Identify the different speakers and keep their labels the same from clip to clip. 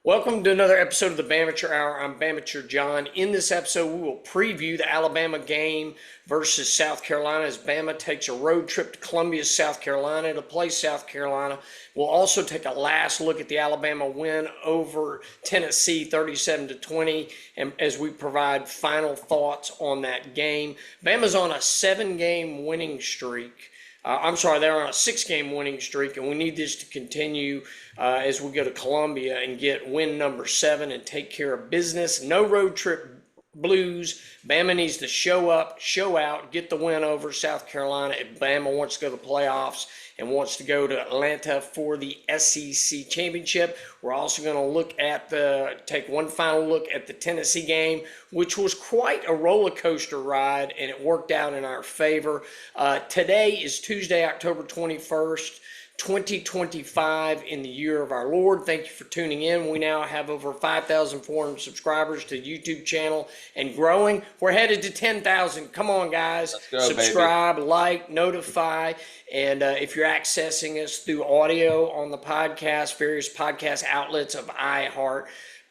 Speaker 1: Welcome to another episode of the Bamateur Hour. I'm Bamateur John. In this episode, we will preview the Alabama game versus South Carolina as Bama takes a road trip to Columbia, South Carolina to play South Carolina. We'll also take a last look at the Alabama win over Tennessee 37-20 and as we provide final thoughts on that game. Bama's on a 7-game winning streak. They're on a 6-game winning streak, and we need this to continue as we go to Columbia and get win number 7 and take care of business. No road trip blues. Bama needs to show up, show out, get the win over South Carolina if Bama wants to go to the playoffs and wants to go to Atlanta for the SEC championship. We're also going to take one final look at the Tennessee game, which was quite a roller coaster ride, and it worked out in our favor. Today is Tuesday, October 21st. 2025 in the year of our Lord. Thank you for tuning in. We now have over 5,400 subscribers to the YouTube channel and growing. We're headed to 10,000. Come on, guys.
Speaker 2: Let's go,
Speaker 1: subscribe,
Speaker 2: baby.
Speaker 1: like, notify. And if you're accessing us through audio on the podcast, various podcast outlets of iHeart,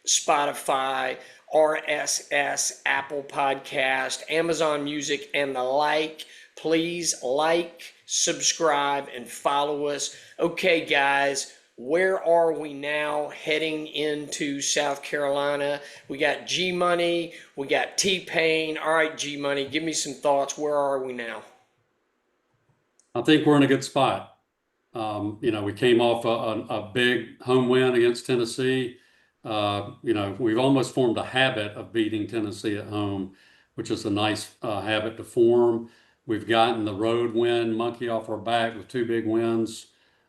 Speaker 1: Spotify, RSS, Apple Podcast, Amazon Music, and the like, please like, subscribe, and follow us. Okay, guys, where are we now heading into South Carolina? We got G Money, we got T-Pain. All right, G Money, give me some thoughts. Where are we now?
Speaker 3: I think we're in a good spot. We came off a big home win against Tennessee. We've almost formed a habit of beating Tennessee at home, which is a nice habit to form. We've gotten the road win monkey off our back with 2 big wins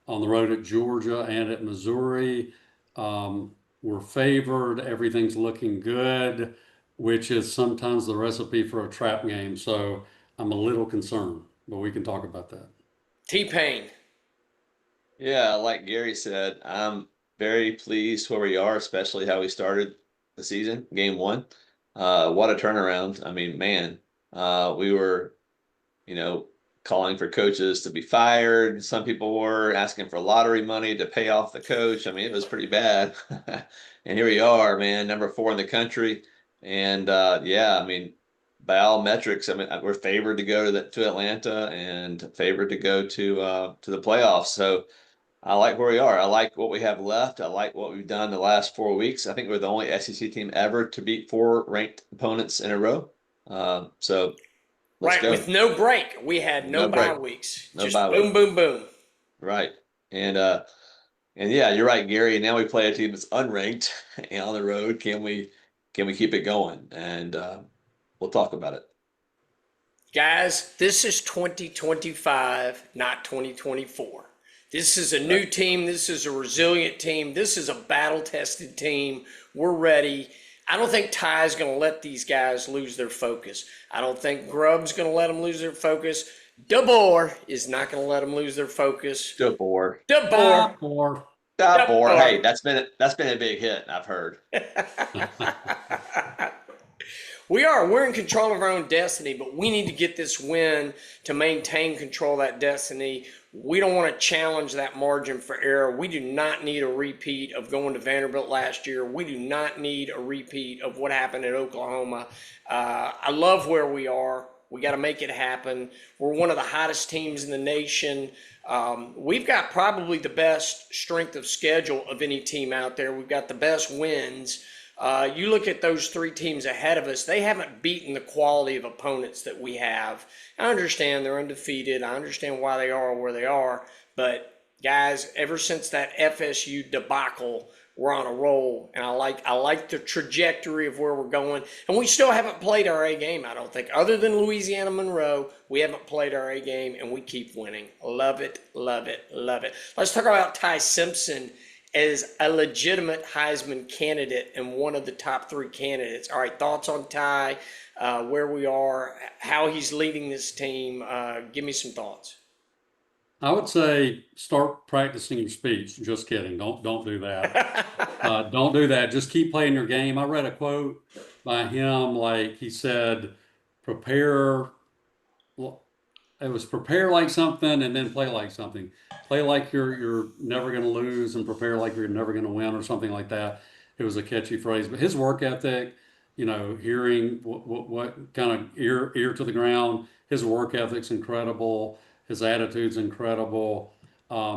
Speaker 3: on the road at Georgia and at Missouri. We're favored. Everything's looking good, which is sometimes the recipe for a trap game. So I'm a little concerned, but we can talk about that.
Speaker 1: T-Pain.
Speaker 2: Yeah, like Gary said, I'm very pleased where we are, especially how we started the season, game 1. What a turnaround. I mean, man, we were calling for coaches to be fired. Some people were asking for lottery money to pay off the coach. I mean, it was pretty bad. And here we are, man, number 4 in the country. And by all metrics, we're favored to go to Atlanta and favored to go to the playoffs. So I like where we are. I like what we have left. I like what we've done the last 4 weeks. I think we're the only SEC team ever to beat 4 ranked opponents in a row. Let's go.
Speaker 1: With no break. We had no bye weeks.
Speaker 2: No
Speaker 1: Just
Speaker 2: bye
Speaker 1: boom,
Speaker 2: week.
Speaker 1: boom, boom.
Speaker 2: Right. And yeah, you're right, Gary. And now we play a team that's unranked and on the road. Can we keep it going? And we'll talk about it.
Speaker 1: Guys, this is 2025, not 2024. This is a new team. This is a resilient team. This is a battle-tested team. We're ready. I don't think Ty's going to let these guys lose their focus. I don't think Grubb's going to let them lose their focus. DeBoer is not going to let them lose their focus.
Speaker 2: DeBoer. Hey, that's been a big hit, I've heard.
Speaker 1: We're in control of our own destiny, but we need to get this win to maintain control of that destiny. We don't want to challenge that margin for error. We do not need a repeat of going to Vanderbilt last year. We do not need a repeat of what happened at Oklahoma. I love where we are. We got to make it happen. We're one of the hottest teams in the nation. We've got probably the best strength of schedule of any team out there. We've got the best wins. You look at those 3 teams ahead of us, they haven't beaten the quality of opponents that we have. I understand they're undefeated. I understand why they are where they are. But, guys, ever since that FSU debacle, we're on a roll. And I like the trajectory of where we're going. And we still haven't played our A game, I don't think. Other than Louisiana Monroe, we haven't played our A game, and we keep winning. Love it, love it, love it. Let's talk about Ty Simpson as a legitimate Heisman candidate and one of the top 3 candidates. All right, thoughts on Ty, where we are, how he's leading this team. Give me some thoughts.
Speaker 3: I would say start practicing your speech. Just kidding. Don't do that. Don't do that. Just keep playing your game. I read a quote by him, like he said, prepare It was prepare like something and then play like something. Play like you're never going to lose and prepare like you're never going to win or something like that. it was a catchy phrase, but his work ethic, hearing what kind of ear to the ground, his work ethic's incredible. His attitude's incredible.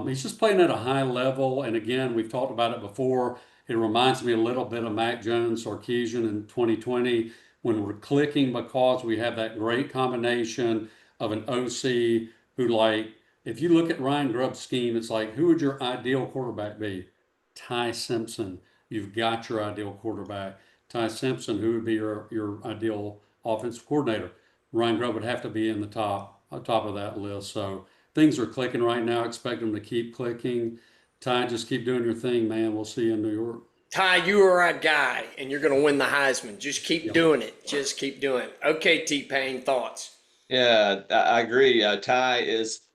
Speaker 3: He's just playing at a high level. And again, we've talked about it before. It reminds me a little bit of Mac Jones, Sarkisian in 2020 when we're clicking because we have that great combination of an OC who, like, if you look at Ryan Grubb's scheme, it's like, who would your ideal quarterback be? Ty Simpson. You've got your ideal quarterback. Ty Simpson, who would be your ideal offensive coordinator? Ryan Grubb would have to be in the top of that list. So things are clicking right now. Expect them to keep clicking. Ty, just keep doing your thing, man. We'll see you in New York.
Speaker 1: Ty, you are our guy, and you're going to win the Heisman. Just keep doing it. Just keep doing it. Okay, T-Pain, thoughts?
Speaker 2: Yeah, I agree. Ty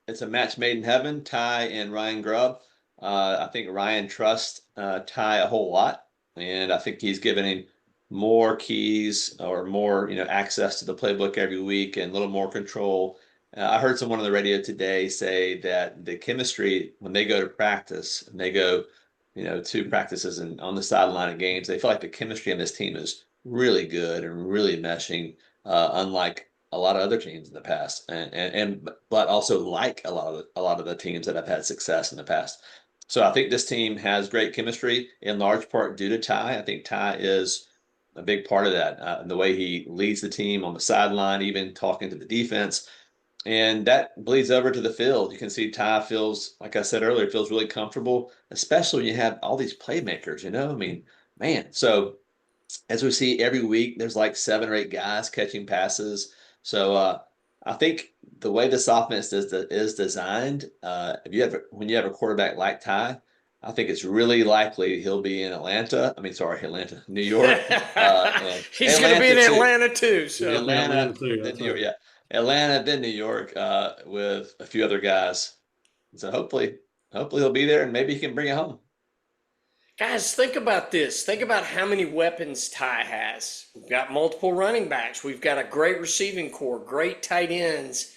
Speaker 2: it's a match made in heaven. Ty and Ryan Grubb. I think Ryan trusts Ty a whole lot, and I think he's given him more keys or more access to the playbook every week and a little more control. I heard someone on the radio today say that the chemistry when they go to practice and they go to practices and on the sideline of games, they feel like the chemistry on this team is really good and really meshing, unlike a lot of other teams in the past, and but also like a lot of the teams that have had success in the past. So I think this team has great chemistry in large part due to Ty. I think Ty is a big part of that. The way he leads the team on the sideline, even talking to the defense, and that bleeds over to the field. You can see Ty feels, like I said earlier, feels really comfortable, especially when you have all these playmakers. I mean, man. So as we see every week, there's like 7 or 8 guys catching passes. So I think the way this offense is designed, when you have a quarterback like Ty, I think it's really likely he'll be in Atlanta. I mean, sorry, Atlanta, New York. And
Speaker 1: He's going to be in
Speaker 2: too.
Speaker 1: Atlanta too. So
Speaker 2: Atlanta,
Speaker 3: too,
Speaker 2: then New York, yeah. Atlanta, then New York, with a few other guys. So hopefully he'll be there and maybe he can bring it home.
Speaker 1: guys, think about this. Think about how many weapons Ty has. We've got multiple running backs. We've got a great receiving core, great tight ends.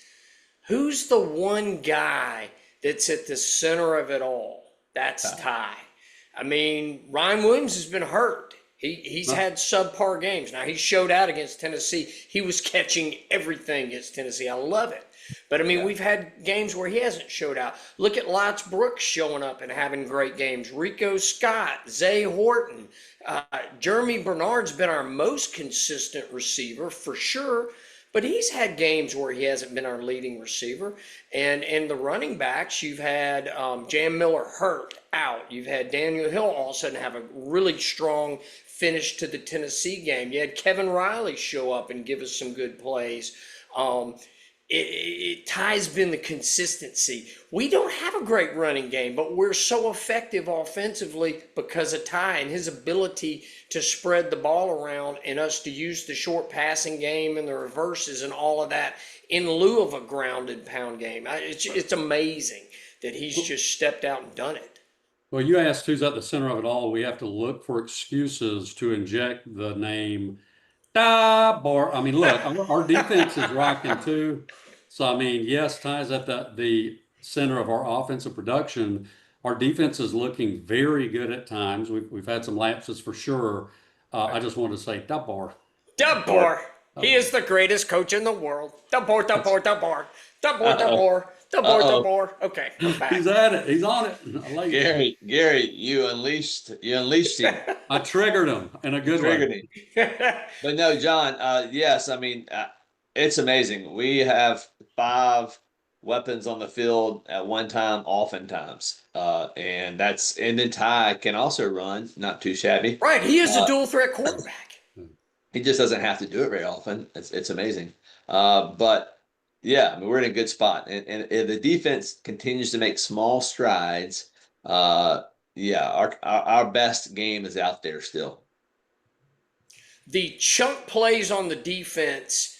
Speaker 1: Who's the one guy that's at the center of it all? That's Ty. I mean, Ryan Williams has been hurt. He's had subpar games. Now, he showed out against Tennessee. He was catching everything against Tennessee. I love it. But, I mean, we've had games where he hasn't showed out. Look at Lots Brooks showing up and having great games. Rico Scott, Zay Horton. Jeremy Bernard's been our most consistent receiver for sure. But he's had games where he hasn't been our leading receiver. And in the running backs, you've had Jam Miller hurt, out. You've had Daniel Hill all of a sudden have a really strong finish to the Tennessee game. You had Kevin Riley show up and give us some good plays. Ty's been the consistency. We don't have a great running game, but we're so effective offensively because of Ty and his ability to spread the ball around and us to use the short passing game and the reverses and all of that in lieu of a ground and pound game. It's amazing that he's just stepped out and done it.
Speaker 3: Well, you asked who's at the center of it all. We have to look for excuses to inject the name DeBoer. I mean, look, our defense is rocking too. So, I mean, yes, Ty's at the center of our offensive production. Our defense is looking very good at times. We've had some lapses for sure. I just want to say DeBoer.
Speaker 1: DeBoer. He is the greatest coach in the world. DeBoer, DeBoer, DeBoer. DeBoer, DeBoer. DeBoer, DeBoor. Okay, I'm back.
Speaker 3: He's at it. He's on it. I like it.
Speaker 2: Gary, you unleashed him.
Speaker 3: I triggered him in a good way.
Speaker 2: But no, John, yes, I mean, it's amazing. We have 5 weapons on the field at one time, oftentimes. And then Ty can also run, not too shabby.
Speaker 1: Right, he is a dual threat quarterback.
Speaker 2: He just doesn't have to do it very often. It's amazing. But yeah, I mean, we're in a good spot. And if the defense continues to make small strides, yeah, our best game is out there still.
Speaker 1: The chunk plays on the defense,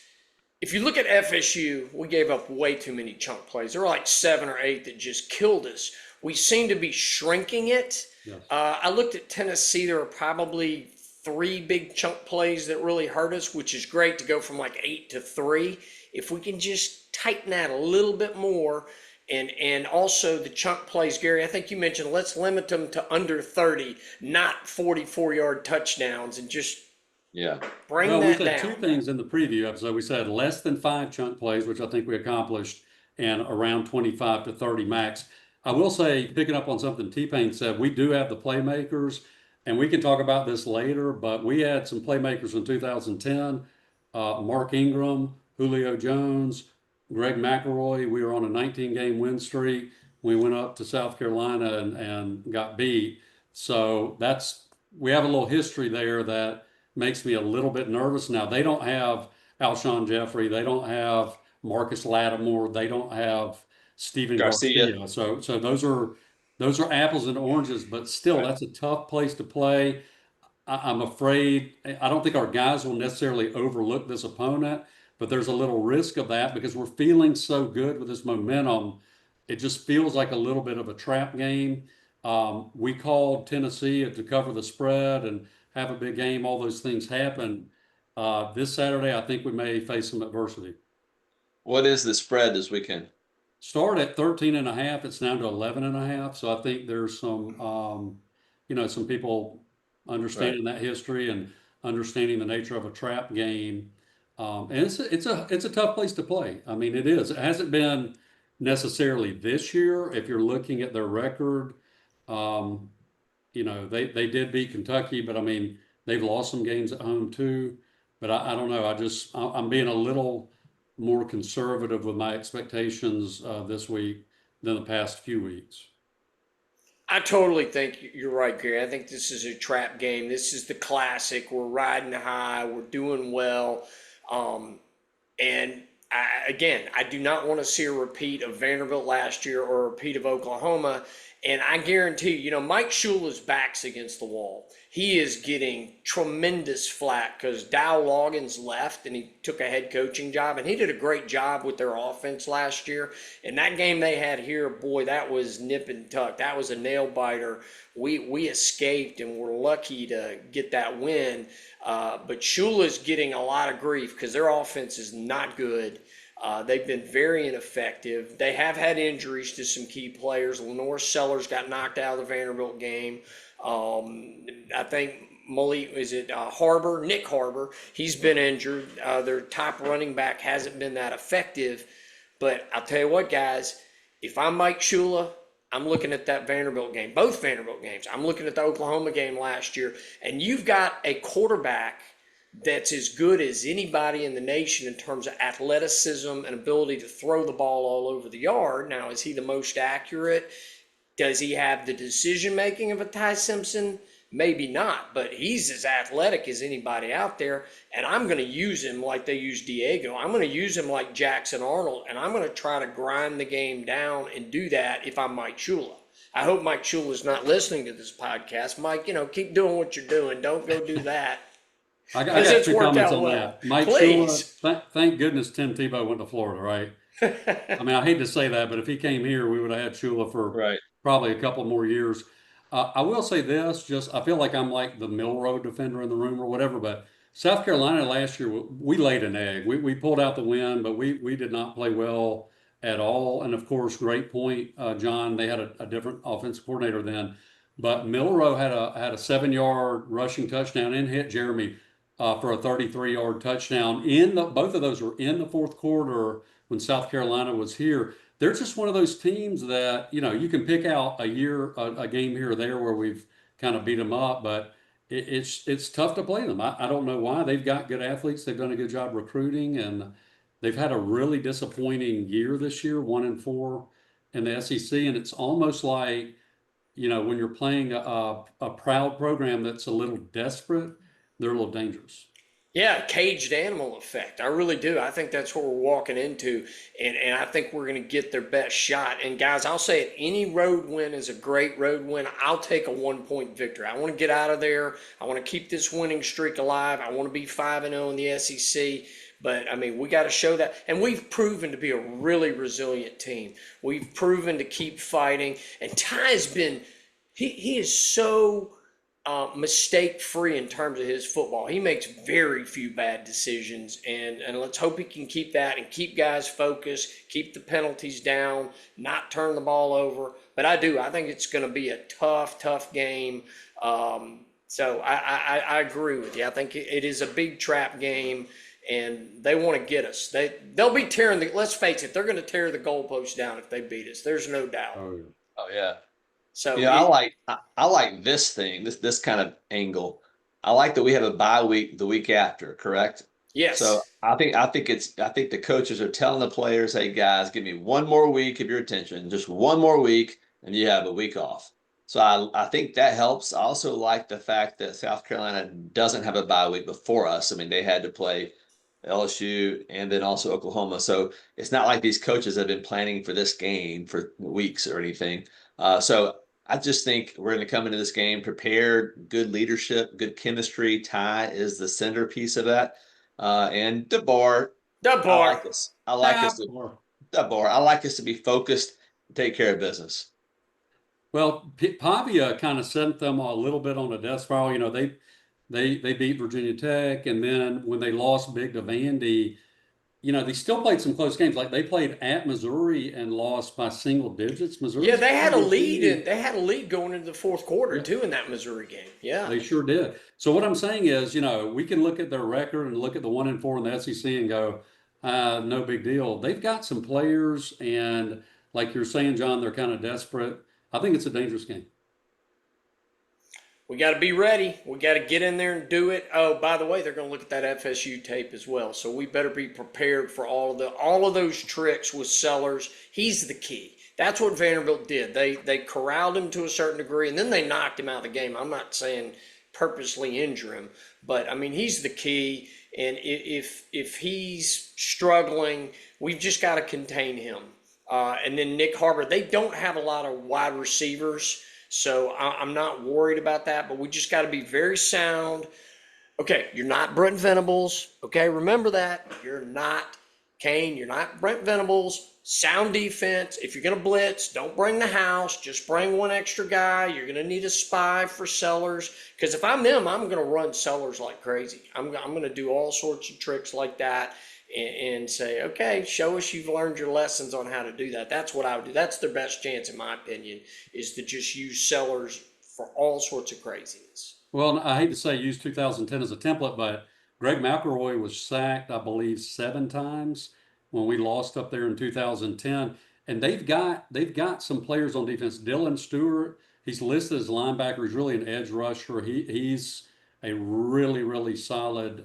Speaker 1: if you look at FSU, we gave up way too many chunk plays. There were like 7 or 8 that just killed us. We seem to be shrinking it.
Speaker 3: Yes.
Speaker 1: I looked at Tennessee. There were probably 3 big chunk plays that really hurt us, which is great to go from like 8 to 3. If we can just tighten that a little bit more And also the chunk plays, Gary, I think you mentioned let's limit them to under 30, not 44-yard touchdowns, and just
Speaker 2: Yeah.
Speaker 1: bring
Speaker 3: Well, we
Speaker 1: that
Speaker 3: said two
Speaker 1: down.
Speaker 3: things in the preview episode. We said less than 5 chunk plays, which I think we accomplished, and around 25 to 30 max. I will say, picking up on something T-Pain said, we do have the playmakers, and we can talk about this later, but we had some playmakers in 2010, Mark Ingram, Julio Jones, Greg McElroy. We were on a 19-game win streak. We went up to South Carolina and got beat. So we have a little history there that makes me a little bit nervous. Now, they don't have Alshon Jeffrey. They don't have Marcus Lattimore. They don't have Stephen
Speaker 2: Garcia.
Speaker 3: Garcia. So those are apples and oranges, but still,
Speaker 2: Right.
Speaker 3: that's a tough place to play. I'm afraid, I don't think our guys will necessarily overlook this opponent, but there's a little risk of that because we're feeling so good with this momentum. It just feels like a little bit of a trap game. We called Tennessee to cover the spread and have a big game. All those things happen. This Saturday, I think we may face some adversity.
Speaker 2: What is the spread this weekend?
Speaker 3: Start at 13 and a half. It's down to 11 and a half. So I think there's some people
Speaker 2: Right.
Speaker 3: understanding that history and understanding the nature of a trap game. And it's a tough place to play. I mean, it is. It hasn't been necessarily this year. If you're looking at their record, um, they did beat Kentucky, but I mean, they've lost some games at home too. But I don't know. I'm being a little more conservative with my expectations this week than the past few weeks.
Speaker 1: I totally think you're right, Gary. I think this is a trap game. This is the classic. We're riding high. We're doing well. And again, I do not want to see a repeat of Vanderbilt last year or a repeat of Oklahoma. And I guarantee Mike Shula's back's against the wall. He is getting tremendous flack because Dow Loggins left and he took a head coaching job. And he did a great job with their offense last year. And that game they had here, boy, that was nip and tuck. That was a nail biter. We escaped and we're lucky to get that win. But Shula's getting a lot of grief because their offense is not good. They've been very ineffective. They have had injuries to some key players. Lenore Sellers got knocked out of the Vanderbilt game. I think Nick Harbor, he's been injured. Their top running back hasn't been that effective. But I'll tell you what, guys, if I'm Mike Shula, I'm looking at that Vanderbilt game, both Vanderbilt games. I'm looking at the Oklahoma game last year, and you've got a quarterback that's as good as anybody in the nation in terms of athleticism and ability to throw the ball all over the yard. Now, is he the most accurate? Does he have the decision making of a Ty Simpson? Maybe not, but he's as athletic as anybody out there. And I'm going to use him like they use Diego. I'm going to use him like Jackson Arnold, and I'm going to try to grind the game down and do that if I'm Mike Shula. I hope Mike Shula is not listening to this podcast. Mike, keep doing what you're doing. Don't go do that.
Speaker 3: I got
Speaker 1: Because it's
Speaker 3: two
Speaker 1: worked
Speaker 3: comments
Speaker 1: out
Speaker 3: on
Speaker 1: well.
Speaker 3: that. Mike
Speaker 1: Please.
Speaker 3: Shula, thank goodness Tim Tebow went to Florida, right? I mean, I hate to say that, but if he came here, we would have had Shula for
Speaker 2: Right.
Speaker 3: probably a couple more years. I will say this, I feel like I'm like the Milroe defender in the room or whatever, but South Carolina last year, we laid an egg. We pulled out the win, but we did not play well at all. And of course, great point, John, they had a different offensive coordinator then. But Milroe had a 7-yard rushing touchdown and hit Jeremy for a 33-yard touchdown. Both of those were in the fourth quarter when South Carolina was here. They're just one of those teams that you can pick out a game here or there where we've kind of beat them up, but it's tough to play them. I don't know why. They've got good athletes. They've done a good job recruiting, and they've had a really disappointing year this year, 1-4 in the SEC, and it's almost like when you're playing a proud program that's a little desperate, they're a little dangerous.
Speaker 1: Yeah, caged animal effect. I really do. I think that's what we're walking into, and I think we're going to get their best shot. And guys, I'll say it, any road win is a great road win. I'll take a 1-point victory. I want to get out of there. I want to keep this winning streak alive. I want to be 5-0 in the SEC. But, I mean, we got to show that. And we've proven to be a really resilient team. We've proven to keep fighting. And Ty's been, he is so mistake free in terms of his football. He makes very few bad decisions, and let's hope he can keep that and keep guys focused, keep the penalties down, not turn the ball over. But I think it's going to be a tough game. So I agree with you. I think it is a big trap game, and they want to get us. They'll be tearing let's face it, they're going to tear the goalposts down if they beat us. There's no doubt.
Speaker 2: Oh yeah.
Speaker 1: So
Speaker 2: Yeah, I like this thing, this kind of angle. I like that we have a bye week the week after, correct?
Speaker 1: yes.
Speaker 2: So I think the coaches are telling the players, hey guys, give me one more week of your attention, just one more week, and you have a week off. So I think that helps. I also like the fact that South Carolina doesn't have a bye week before us. I mean, they had to play LSU and then also Oklahoma. So it's not like these coaches have been planning for this game for weeks or anything. So I just think we're going to come into this game prepared, good leadership, good chemistry. Ty is the centerpiece of that. And DeBoer, I
Speaker 1: DeBoer.
Speaker 2: like this. I like us to DeBoer. I like us to be focused, and take care of business.
Speaker 3: Well, Pavia kind of sent them a little bit on a death spiral. You know, they beat Virginia Tech, and then when they lost big to Vandy, you know, they still played some close games. Like they played at Missouri and lost by single digits. Missouri.
Speaker 1: Yeah, they had a lead, and they had a lead going into the fourth quarter too in that Missouri game. Yeah,
Speaker 3: they sure did. So what I'm saying is, you know, we can look at their record and look at the 1-4 in the SEC and go, no big deal. They've got some players, and like you're saying, John, they're kind of desperate. I think it's a dangerous game.
Speaker 1: we got to be ready. We got to get in there and do it. Oh, by the way, they're going to look at that FSU tape as well, so we better be prepared for all of those tricks with Sellers. He's the key. That's what Vanderbilt did. They corralled him to a certain degree, and then they knocked him out of the game. I'm not saying purposely injure him, but I mean he's the key. And if he's struggling, we've just got to contain him. And then Nick Harbor, they don't have a lot of wide receivers, so I'm not worried about that. But we just got to be very sound. Okay, you're not Brent Venables. Okay, remember that. You're not Kane. You're not Brent Venables. Sound defense. If you're going to blitz, don't bring the house. Just bring one extra guy. You're going to need a spy for Sellers. Because if I'm them, I'm going to run Sellers like crazy. I'm going to do all sorts of tricks like that and say, okay, show us you've learned your lessons on how to do that. That's what I would do. That's their best chance, in my opinion, is to just use Sellers for all sorts of craziness.
Speaker 3: Well, I hate to say use 2010 as a template, but Greg McElroy was sacked, I believe, 7 times when we lost up there in 2010. And they've got some players on defense. Dylan Stewart, he's listed as linebacker. He's really an edge rusher. He's a really solid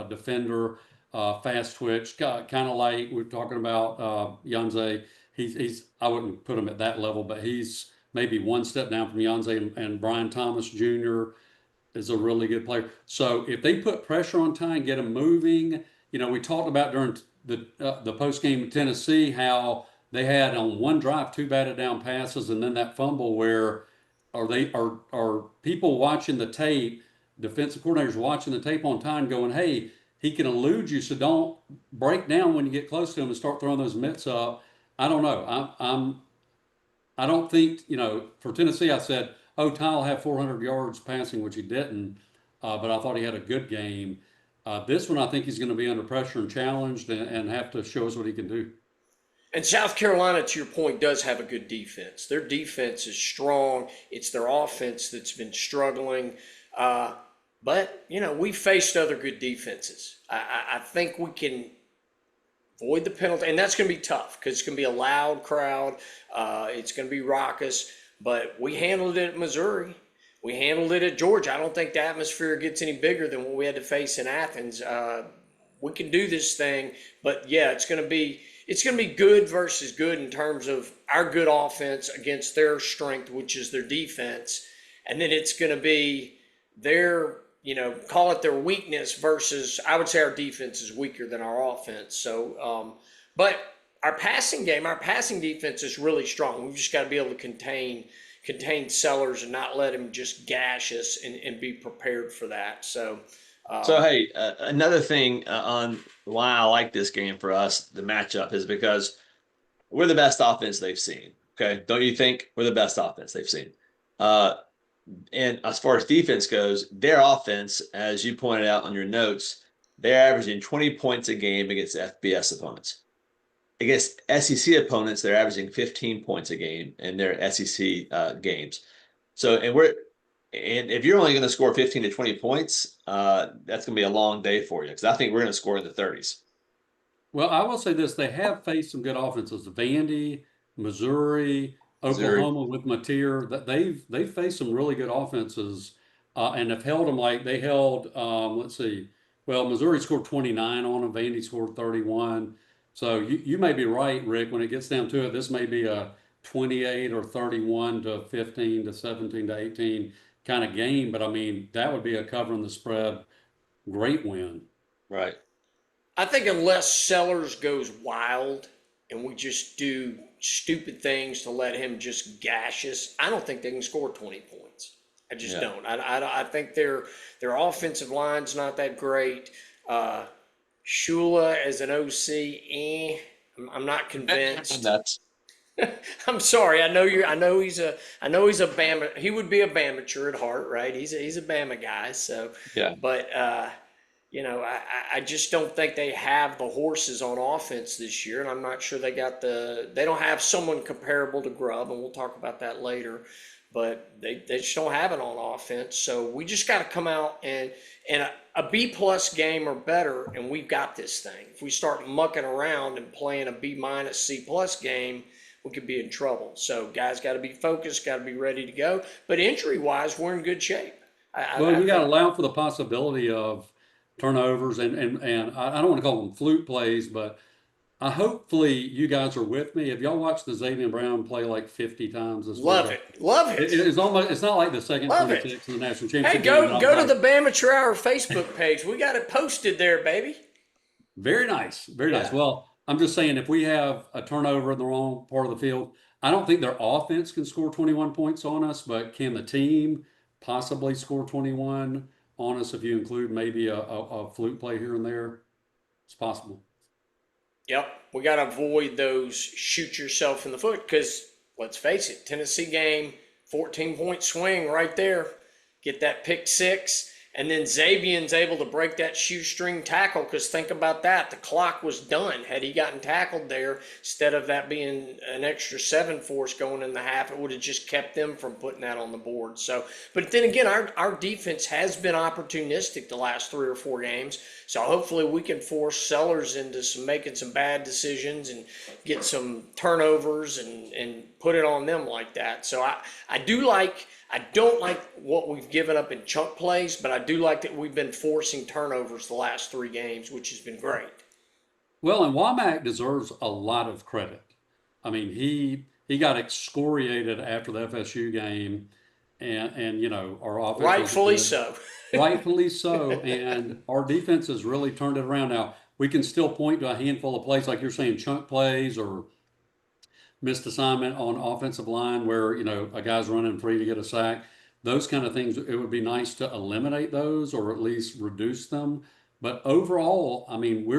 Speaker 3: defender, fast twitch, kind of like we're talking about Yanze. He's I wouldn't put him at that level, but he's maybe one step down from Yanze, and Brian Thomas Jr. is a really good player. So if they put pressure on Ty and get him moving, you know, we talked about during the post game Tennessee how they had on one drive 2 batted down passes and then that fumble where are people watching the tape, defensive coordinators watching the tape on Ty and going, hey, he can elude you, so don't break down when you get close to him and start throwing those mitts up. I don't know. I don't think, you know, for Tennessee, I said, oh, Ty will have 400 yards passing, which he didn't, but I thought he had a good game. This one, I think he's going to be under pressure and challenged and have to show us what he can do.
Speaker 1: And South Carolina, to your point, does have a good defense. Their defense is strong. It's their offense that's been struggling. But, you know, we've faced other good defenses. I think we can avoid the penalty. And that's going to be tough because it's going to be a loud crowd. It's going to be raucous. But we handled it at Missouri. We handled it at Georgia. I don't think the atmosphere gets any bigger than what we had to face in Athens. We can do this thing. But, yeah, it's going to be good versus good in terms of our good offense against their strength, which is their defense. And then it's going to be their, you know, call it their weakness versus, I would say our defense is weaker than our offense. So, but our passing defense is really strong. We've just got to be able to contain Sellers and not let him just gash us and be prepared for that. So,
Speaker 2: hey, another thing on why I like this game for us, the matchup, is because we're the best offense they've seen. Okay, don't you think we're the best offense they've seen? And as far as defense goes, their offense, as you pointed out on your notes, they're averaging 20 points a game against FBS opponents. Against SEC opponents, they're averaging 15 points a game in their SEC games. So, and if you're only going to score 15 to 20 points, that's going to be a long day for you because I think we're going to score in the 30s.
Speaker 3: Well, I will say this: they have faced some good offenses. Vandy, Missouri,
Speaker 2: Missouri.
Speaker 3: Oklahoma with Mateer. That they've faced some really good offenses, and have held them like they held. Let's see. Well, Missouri scored 29 on them. Vandy scored 31. So you may be right, Rick. When it gets down to it, this may be a 28 or 31 to 15 to 17 to 18 kind of game. But I mean, that would be a covering the spread great win.
Speaker 2: Right.
Speaker 1: I think unless Sellers goes wild and we just do stupid things to let him just gash us, I don't think they can score 20 points. I just don't. I think their offensive line's not that great. Shula as an OC, I'm not convinced.
Speaker 2: That's
Speaker 1: I'm sorry. I know he's a Bama. He would be a Bamature at heart, right? He's a Bama guy. So,
Speaker 2: yeah.
Speaker 1: but I just don't think they have the horses on offense this year, and I'm not sure they don't have someone comparable to Grubb, and we'll talk about that later. But they just don't have it on offense. So we just got to come out and a B plus game or better, and we've got this thing. If we start mucking around and playing a B minus C plus game, we could be in trouble. So guys got to be focused, got to be ready to go. But injury wise, we're in good shape.
Speaker 3: Well, we got to allow for the possibility of turnovers and I don't want to call them fluke plays, but hopefully you guys are with me. Have y'all watched the Xavier Brown play like 50 times this
Speaker 1: Love
Speaker 3: week?
Speaker 1: Love it.
Speaker 3: It's not like the second
Speaker 1: Love
Speaker 3: 26 in the national
Speaker 1: Hey,
Speaker 3: championship
Speaker 1: go
Speaker 3: game.
Speaker 1: to the Bamature Hour Facebook page. We got it posted there, baby.
Speaker 3: Very nice. Very nice.
Speaker 2: Yeah.
Speaker 3: Well, I'm just saying if we have a turnover in the wrong part of the field, I don't think their offense can score 21 points on us, but can the team possibly score 21 on us if you include maybe a fluke play here and there? It's possible.
Speaker 1: Yep, we got to avoid those shoot yourself in the foot because let's face it, Tennessee game, 14-point swing right there. Get that pick six. And then Xavier's able to break that shoestring tackle because think about that. The clock was done. Had he gotten tackled there, instead of that being an extra 7 force going in the half, it would have just kept them from putting that on the board. So, but then again, our defense has been opportunistic the last 3 or 4 games. So hopefully we can force Sellers into making some bad decisions and get some turnovers and put it on them like that. So I don't like what we've given up in chunk plays, but I do like that we've been forcing turnovers the last 3 games, which has been great.
Speaker 3: Well, and Womack deserves a lot of credit. I mean, he got excoriated after the FSU game, and you know our offense
Speaker 1: Rightfully so.
Speaker 3: rightfully so, and our defense has really turned it around. Now we can still point to a handful of plays like you're saying, chunk plays or missed assignment on offensive line where you know a guy's running free to get a sack. Those kind of things, it would be nice to eliminate those or at least reduce them. But overall, I mean,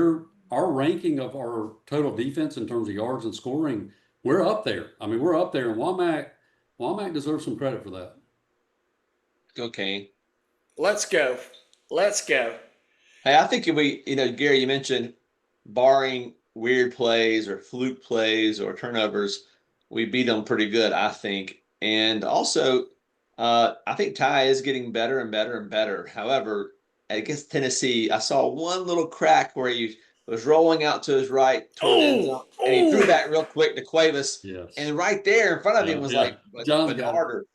Speaker 3: our ranking of our total defense in terms of yards and scoring, we're up there. I mean, we're up there, and Womack deserves some credit for that.
Speaker 2: Okay.
Speaker 1: Let's go.
Speaker 2: Hey, I think if Gary, you mentioned barring weird plays or fluke plays or turnovers, we beat them pretty good, I think. And also, I think Ty is getting better and better and better. However, against Tennessee, I saw one little crack where he was rolling out to his right toward the end zone, and he threw back real quick to Cuevas.
Speaker 3: Yes.
Speaker 2: And right there in front of him was like, but harder.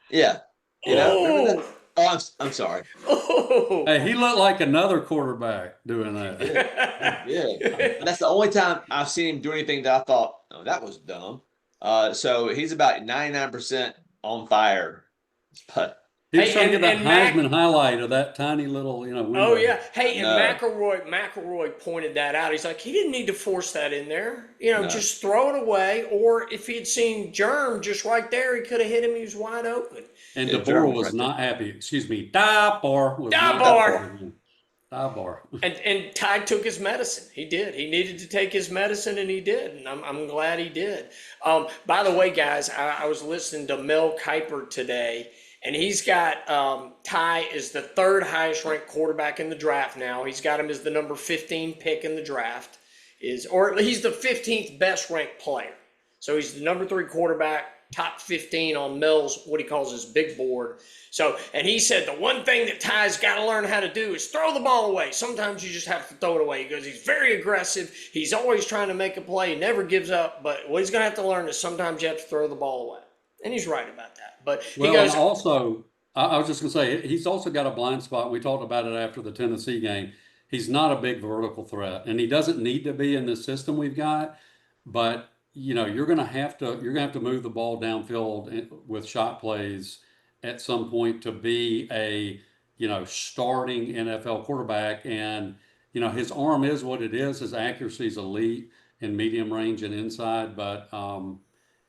Speaker 2: Yeah. Remember that? Oh, I'm sorry.
Speaker 1: Oh.
Speaker 3: Hey, he looked like another quarterback doing that.
Speaker 2: Yeah. That's the only time I've seen him do anything that I thought, oh, that was dumb. So he's about 99% on fire. But
Speaker 3: he was trying to get that Heisman highlight of that tiny little, window.
Speaker 1: Oh yeah. Hey, and McElroy pointed that out. He's like, he didn't need to force that in there. Just throw it away. Or if he had seen Germ just right there, he could have hit him. He was wide open.
Speaker 3: And DeBoer was not happy. Excuse me, DeBoer.
Speaker 1: And Ty took his medicine. He did. He needed to take his medicine, and he did. And I'm glad he did. By the way, guys, I was listening to Mel Kiper today, And he's got Ty is the third highest ranked quarterback in the draft now. He's got him as the number 15 pick in the draft, or he's the 15th best ranked player. So he's the number 3 quarterback, top 15 on Mel's, what he calls his big board. So, and he said the one thing that Ty's got to learn how to do is throw the ball away. Sometimes you just have to throw it away. He goes, he's very aggressive. He's always trying to make a play. He never gives up. But what he's going to have to learn is sometimes you have to throw the ball away. And he's right about that. But he goes.
Speaker 3: And also, I was just going to say, he's also got a blind spot. We talked about it after the Tennessee game. He's not a big vertical threat, and he doesn't need to be in the system we've got. But you're going to have to move the ball downfield with shot plays at some point to be a starting NFL quarterback. And his arm is what it is. His accuracy is elite in medium range and inside, but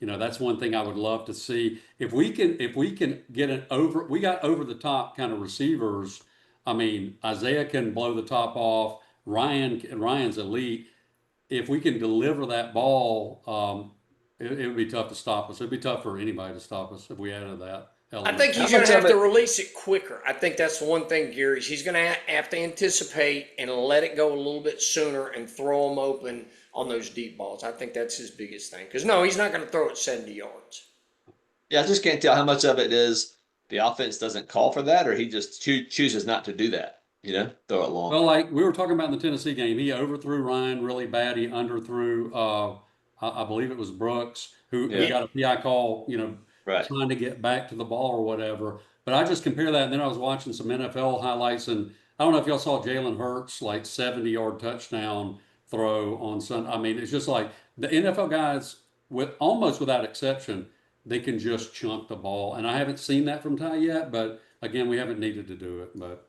Speaker 3: that's one thing I would love to see. If we can get it over, we got over the top kind of receivers. I mean, Isaiah can blow the top off. Ryan's elite. If we can deliver that ball, it would be tough to stop us. It'd be tough for anybody to stop us if we added that element.
Speaker 1: I think he's going to have to release it quicker. I think that's the one thing, Gary. He's going to have to anticipate and let it go a little bit sooner and throw them open on those deep balls. I think that's his biggest thing. Because, no, he's not going to throw it 70 yards.
Speaker 2: Yeah, I just can't tell how much of it is the offense doesn't call for that or he just chooses not to do that, throw it long.
Speaker 3: Well, like we were talking about in the Tennessee game, he overthrew Ryan really bad. He underthrew, I believe it was Brooks, who got a PI call,
Speaker 2: right,
Speaker 3: trying to get back to the ball or whatever. But I just compare that, and then I was watching some NFL highlights, and I don't know if y'all saw Jalen Hurts, like 70-yard touchdown throw on Sunday. I mean, it's just like the NFL guys, almost without exception, they can just chunk the ball. And I haven't seen that from Ty yet, but again, we haven't needed to do it. But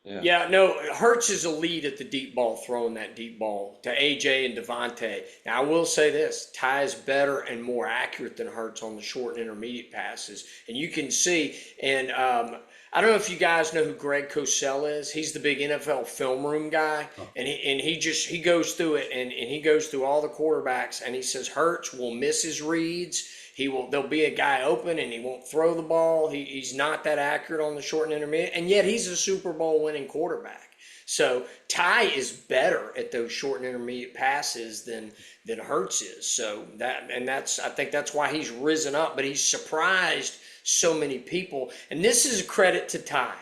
Speaker 1: yeah, no, Hurts is a lead at the deep ball, throwing that deep ball to AJ and Devontae. Now, I will say this, Ty is better and more accurate than Hurts on the short and intermediate passes. And you can see, and I don't know if you guys know who Greg Cosell is. He's the big NFL film room guy. And he goes through it, and he goes through all the quarterbacks, and he says Hurts will miss his reads. There'll be a guy open and he won't throw the ball. He's not that accurate on the short and intermediate, and yet he's a Super Bowl winning quarterback. So Ty is better at those short and intermediate passes than Hurts is. So I think that's why he's risen up, but he's surprised so many people. And this is a credit to Ty.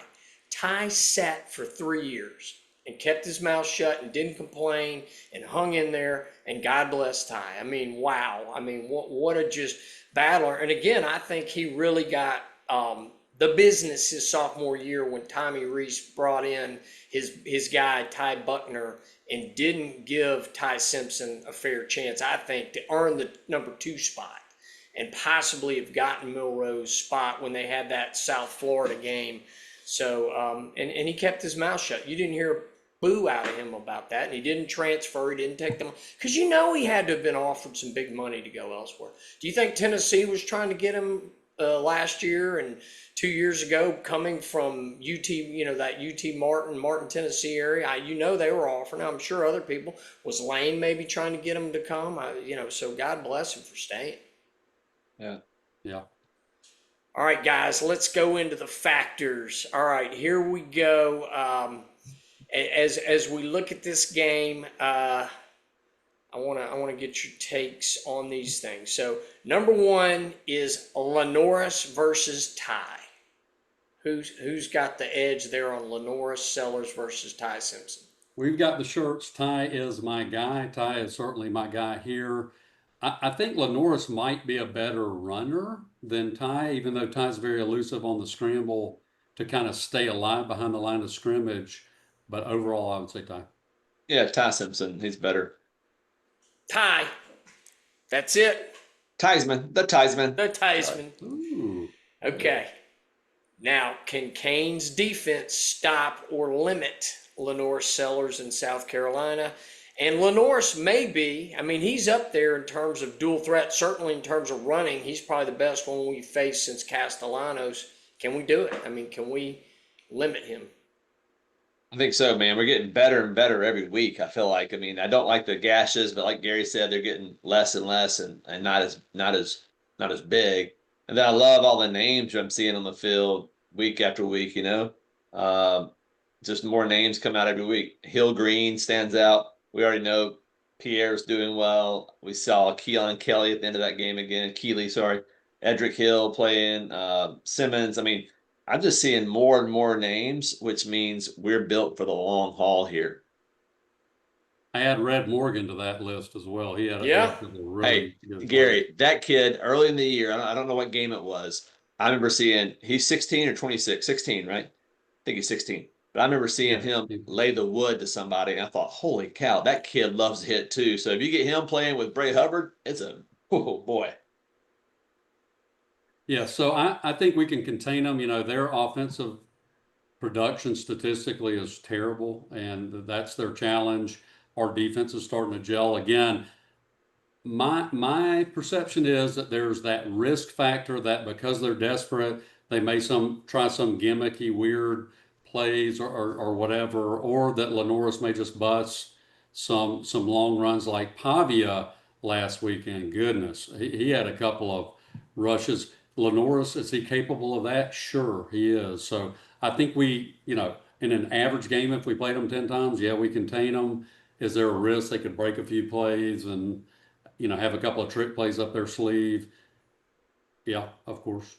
Speaker 1: Ty sat for 3 years and kept his mouth shut and didn't complain and hung in there, and God bless Ty. I mean, wow. I mean, what a just battler. And again, I think he really got the business his sophomore year when Tommy Rees brought in his guy, Ty Buckner, and didn't give Ty Simpson a fair chance, I think, to earn the number 2 spot and possibly have gotten Milrose's spot when they had that South Florida game. So, and he kept his mouth shut. You didn't hear a boo out of him about that, and he didn't transfer. He didn't take them because he had to have been offered some big money to go elsewhere. Do you think Tennessee was trying to get him last year and 2 years ago, coming from UT, that UT Martin, Tennessee area? They were offering. I'm sure other people. Was Lane maybe trying to get him to come? So God bless him for staying.
Speaker 3: Yeah.
Speaker 1: All right, guys, let's go into the factors. All right, here we go. As we look at this game, I want to get your takes on these things. So, number 1 is Lenoris versus Ty. Who's got the edge there on Lenoris Sellers versus Ty Simpson?
Speaker 3: We've got the shirts. Ty is my guy. Ty is certainly my guy here. I think Lenoris might be a better runner than Ty, even though Ty's very elusive on the scramble to kind of stay alive behind the line of scrimmage. But overall, I would say Ty.
Speaker 2: Yeah, Ty Simpson. He's better.
Speaker 1: Ty. That's it.
Speaker 2: Theismann. The Theismann.
Speaker 3: Ooh.
Speaker 1: Okay. Now, can Kane's defense stop or limit Lenoris Sellers in South Carolina? And Lenoris may be, he's up there in terms of dual threat, certainly in terms of running. He's probably the best one we've faced since Castellanos. Can we do it? Can we limit him?
Speaker 2: I think so, man. We're getting better and better every week. I feel like. I don't like the gashes, but like Gary said, they're getting less and less, and not as big. And then I love all the names I'm seeing on the field week after week, just more names come out every week. Hill Green stands out. We already know Pierre's doing well. We saw Keelan Kelly at the end of that game again. Keeley, sorry. Edric Hill playing. Simmons. I mean, I'm just seeing more and more names, which means we're built for the long haul here.
Speaker 3: I add Red Morgan to that list as well. He had
Speaker 1: Yeah.
Speaker 3: a really
Speaker 2: Hey,
Speaker 3: good
Speaker 2: Gary,
Speaker 3: play.
Speaker 2: that kid early in the year, I don't know what game it was. I remember seeing he's 16 or 26, 16, right? I think he's 16. But I remember seeing him lay the wood to somebody, and I thought, holy cow, that kid loves to hit too. So if you get him playing with Bray Hubbard, it's oh boy.
Speaker 3: Yeah, so I think we can contain them. Their offensive production statistically is terrible, and that's their challenge. Our defense is starting to gel again. My perception is that there's that risk factor that because they're desperate, they may try some gimmicky, weird plays or whatever, or that Lenoris may just bust some long runs like Pavia last weekend. Goodness, he had a couple of rushes. Lenoris, is he capable of that? Sure, he is. So I think in an average game, if we played them 10 times, yeah, we contain them. Is there a risk they could break a few plays and have a couple of trick plays up their sleeve? Yeah, of course.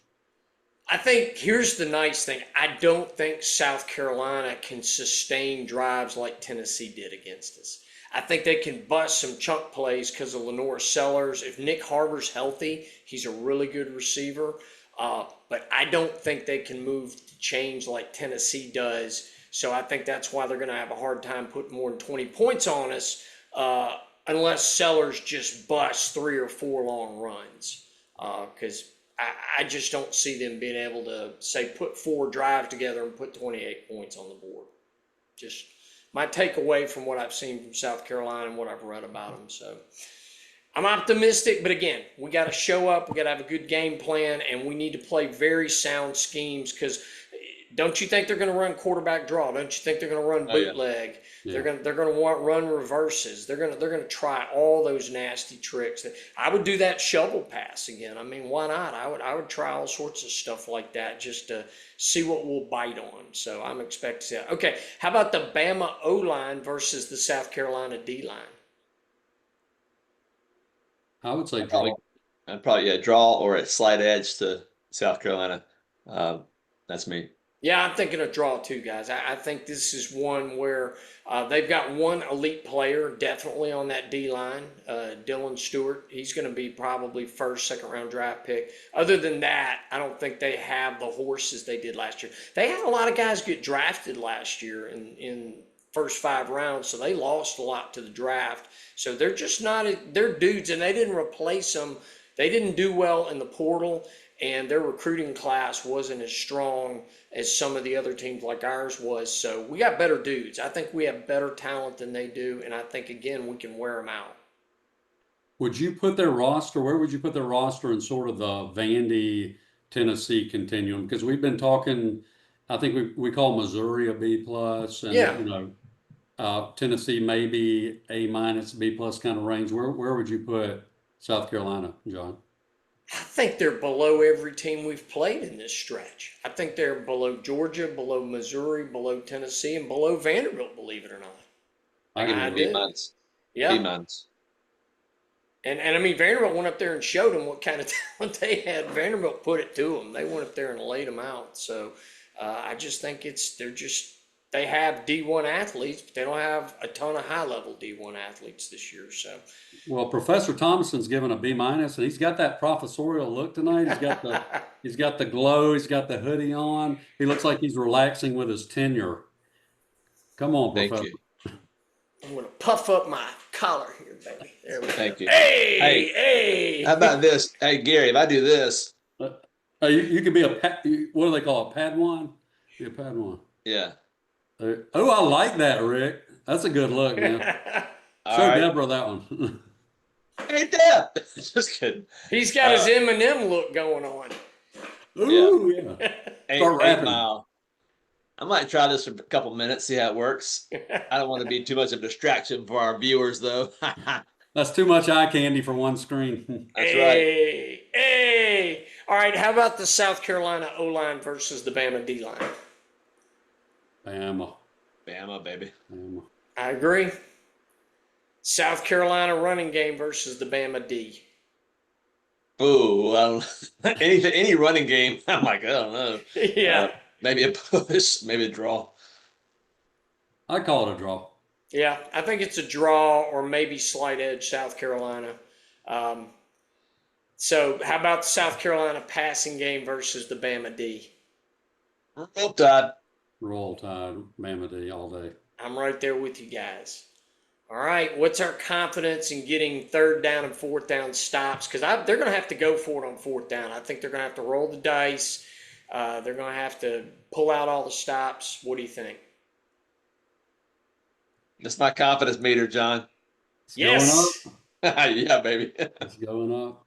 Speaker 1: I think here's the nice thing. I don't think South Carolina can sustain drives like Tennessee did against us. I think they can bust some chunk plays because of Lenore Sellers. If Nick Harbor's healthy, he's a really good receiver. But I don't think they can move the chains like Tennessee does. So I think that's why they're going to have a hard time putting more than 20 points on us unless Sellers just busts 3 or 4 long runs. Because I just don't see them being able to, say, put 4 drives together and put 28 points on the board. Just my takeaway from what I've seen from South Carolina and what I've read about them. So I'm optimistic, but again, we got to show up. We got to have a good game plan, and we need to play very sound schemes because don't you think they're going to run quarterback draw? Don't you think they're going to run bootleg? Yeah. They're going to want run reverses. They're going to try all those nasty tricks. I would do that shovel pass again. I mean, why not? I would try all sorts of stuff like that just to see what we'll bite on. So I'm expecting that. Okay, how about the Bama O-line versus the South Carolina D-line?
Speaker 3: I would say draw.
Speaker 2: I'd probably draw or a slight edge to South Carolina. That's me.
Speaker 1: Yeah, I'm thinking a draw too, guys. I think this is one where they've got one elite player definitely on that D-line, Dylan Stewart. He's going to be probably first, second-round draft pick. Other than that, I don't think they have the horses they did last year. They had a lot of guys get drafted last year in first 5 rounds, so they lost a lot to the draft. So they're just not – they're dudes, and they didn't replace them. They didn't do well in the portal, and their recruiting class wasn't as strong as some of the other teams like ours was. So we got better dudes. I think we have better talent than they do, and I think, again, we can wear them out.
Speaker 3: Would you put their roster, where would you put their roster in sort of the Vandy, Tennessee continuum? Because we've been talking, I think we call Missouri a B+, and Tennessee maybe A-, B+ kind of range. Where would you put South Carolina, John?
Speaker 1: I think they're below every team we've played in this stretch. I think they're below Georgia, below Missouri, below Tennessee, and below Vanderbilt, believe it or not.
Speaker 2: I give them B-.
Speaker 1: Yeah.
Speaker 2: B-.
Speaker 1: And I mean, Vanderbilt went up there and showed them what kind of talent they had. Vanderbilt put it to them. They went up there and laid them out. So I just think they have D1 athletes, but they don't have a ton of high-level D1 athletes this year. So,
Speaker 3: well, Professor Thomason's given a B-, and he's got that professorial look tonight. He's got the glow. He's got the hoodie on. He looks like he's relaxing with his tenure. Come on, Professor.
Speaker 2: Thank you.
Speaker 1: I'm going to puff up my collar here, baby. There we go.
Speaker 2: Thank you.
Speaker 1: Hey!
Speaker 2: How about this? Hey, Gary, if I do this.
Speaker 3: You could be what do they call it? Padawan? Be a Padawan.
Speaker 2: Yeah.
Speaker 3: Oh, I like that, Rick. That's a good look, man. Show right. Deborah that one.
Speaker 2: Hey, Deb. Just kidding.
Speaker 1: He's got his Eminem look going on.
Speaker 3: Ooh, yeah. Start rapping.
Speaker 2: I might try this for a couple minutes, see how it works. I don't want to be too much of a distraction for our viewers, though.
Speaker 3: That's too much eye candy for one screen.
Speaker 2: That's right.
Speaker 1: Hey. All right, how about the South Carolina O-line versus the Bama D-line?
Speaker 3: Bama.
Speaker 2: Bama, baby.
Speaker 3: Bama.
Speaker 1: I agree. South Carolina running game versus the Bama D.
Speaker 2: Ooh, I don't anything, any running game. I'm like, I don't know.
Speaker 1: Yeah.
Speaker 2: Maybe a push, maybe a draw.
Speaker 3: I call it a draw.
Speaker 1: Yeah, I think it's a draw or maybe slight edge South Carolina. So how about the South Carolina passing game versus the Bama D?
Speaker 2: Roll Tide.
Speaker 3: Roll Tide, Bama D all day.
Speaker 1: I'm right there with you guys. All right, what's our confidence in getting third down and fourth down stops? Because they're going to have to go for it on fourth down. I think they're going to have to roll the dice. They're going to have to pull out all the stops. What do you think?
Speaker 2: That's my confidence meter, John.
Speaker 3: It's
Speaker 1: Yes.
Speaker 3: going up.
Speaker 2: Yeah, baby.
Speaker 3: It's going up.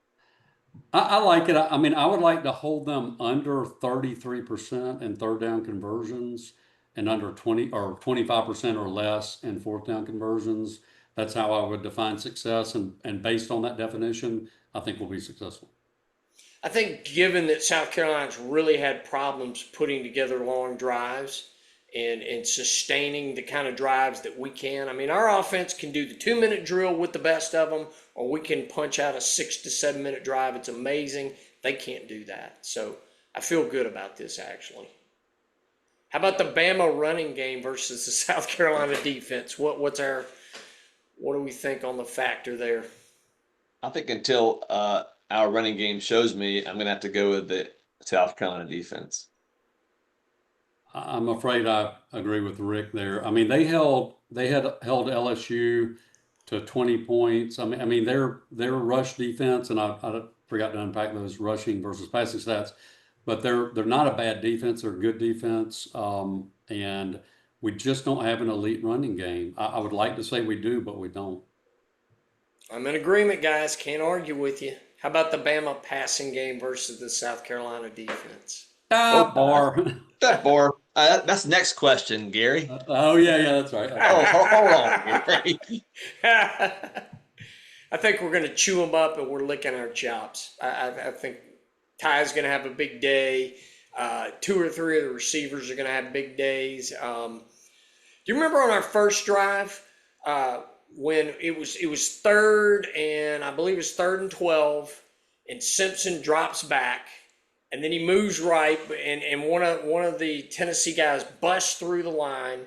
Speaker 3: I like it. I mean, I would like to hold them under 33% in third down conversions and under 20 or 25% or less in fourth down conversions. That's how I would define success. And based on that definition, I think we'll be successful.
Speaker 1: I think given that South Carolina's really had problems putting together long drives and sustaining the kind of drives that we can. I mean, our offense can do the 2-minute drill with the best of them, or we can punch out a 6 to 7 minute drive. It's amazing. They can't do that. So I feel good about this, actually. How about the Bama running game versus the South Carolina defense? What do we think on the factor there?
Speaker 2: I think until our running game shows me, I'm going to have to go with the South Carolina defense.
Speaker 3: I'm afraid I agree with Rick there. I mean, they had held LSU to 20 points. I mean, their rush defense, and I forgot to unpack those rushing versus passing stats, but they're not a bad defense. They're a good defense, and we just don't have an elite running game. I would like to say we do, but we don't.
Speaker 1: I'm in agreement, guys. Can't argue with you. How about the Bama passing game versus the South Carolina defense?
Speaker 3: Bar.
Speaker 2: That's the next question, Gary.
Speaker 3: Oh, yeah, that's right.
Speaker 2: Hold on, Gary.
Speaker 1: I think we're going to chew them up and we're licking our chops. I think Ty's going to have a big day. 2 or 3 of the receivers are going to have big days. Do you remember on our first drive when it was third and I believe it was 3rd and 12, and Simpson drops back? And then he moves right, and one of the Tennessee guys busts through the line,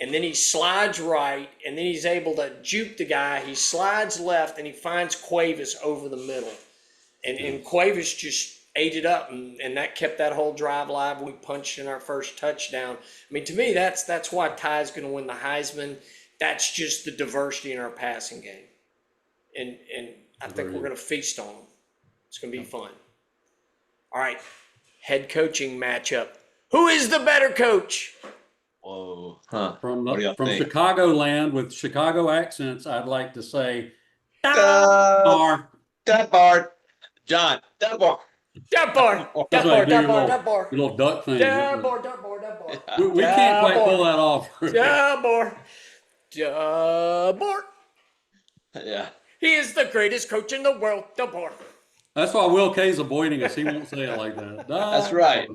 Speaker 1: and then he slides right, and then he's able to juke the guy. He slides left, and he finds Cuevas over the middle. And Cuevas just ate it up, and that kept that whole drive alive. We punched in our first touchdown. I mean, to me, that's why Ty's going to win the Heisman. That's just the diversity in our passing game. And I think we're going to feast on them. It's going to be fun. All right, head coaching matchup. Who is the better coach?
Speaker 2: Whoa, huh?
Speaker 3: From
Speaker 2: What do y'all think?
Speaker 3: Chicagoland with Chicago accents, I'd like to say,
Speaker 2: DeBoer. John, DeBoer.
Speaker 1: DeBoer.
Speaker 3: Your little duck thing.
Speaker 1: DeBoer.
Speaker 3: We can't quite pull that off.
Speaker 1: DeBoer.
Speaker 2: Yeah.
Speaker 1: He is the greatest coach in the world, DeBoer.
Speaker 3: That's why Will K's avoiding us. He won't say it like that.
Speaker 2: That's right.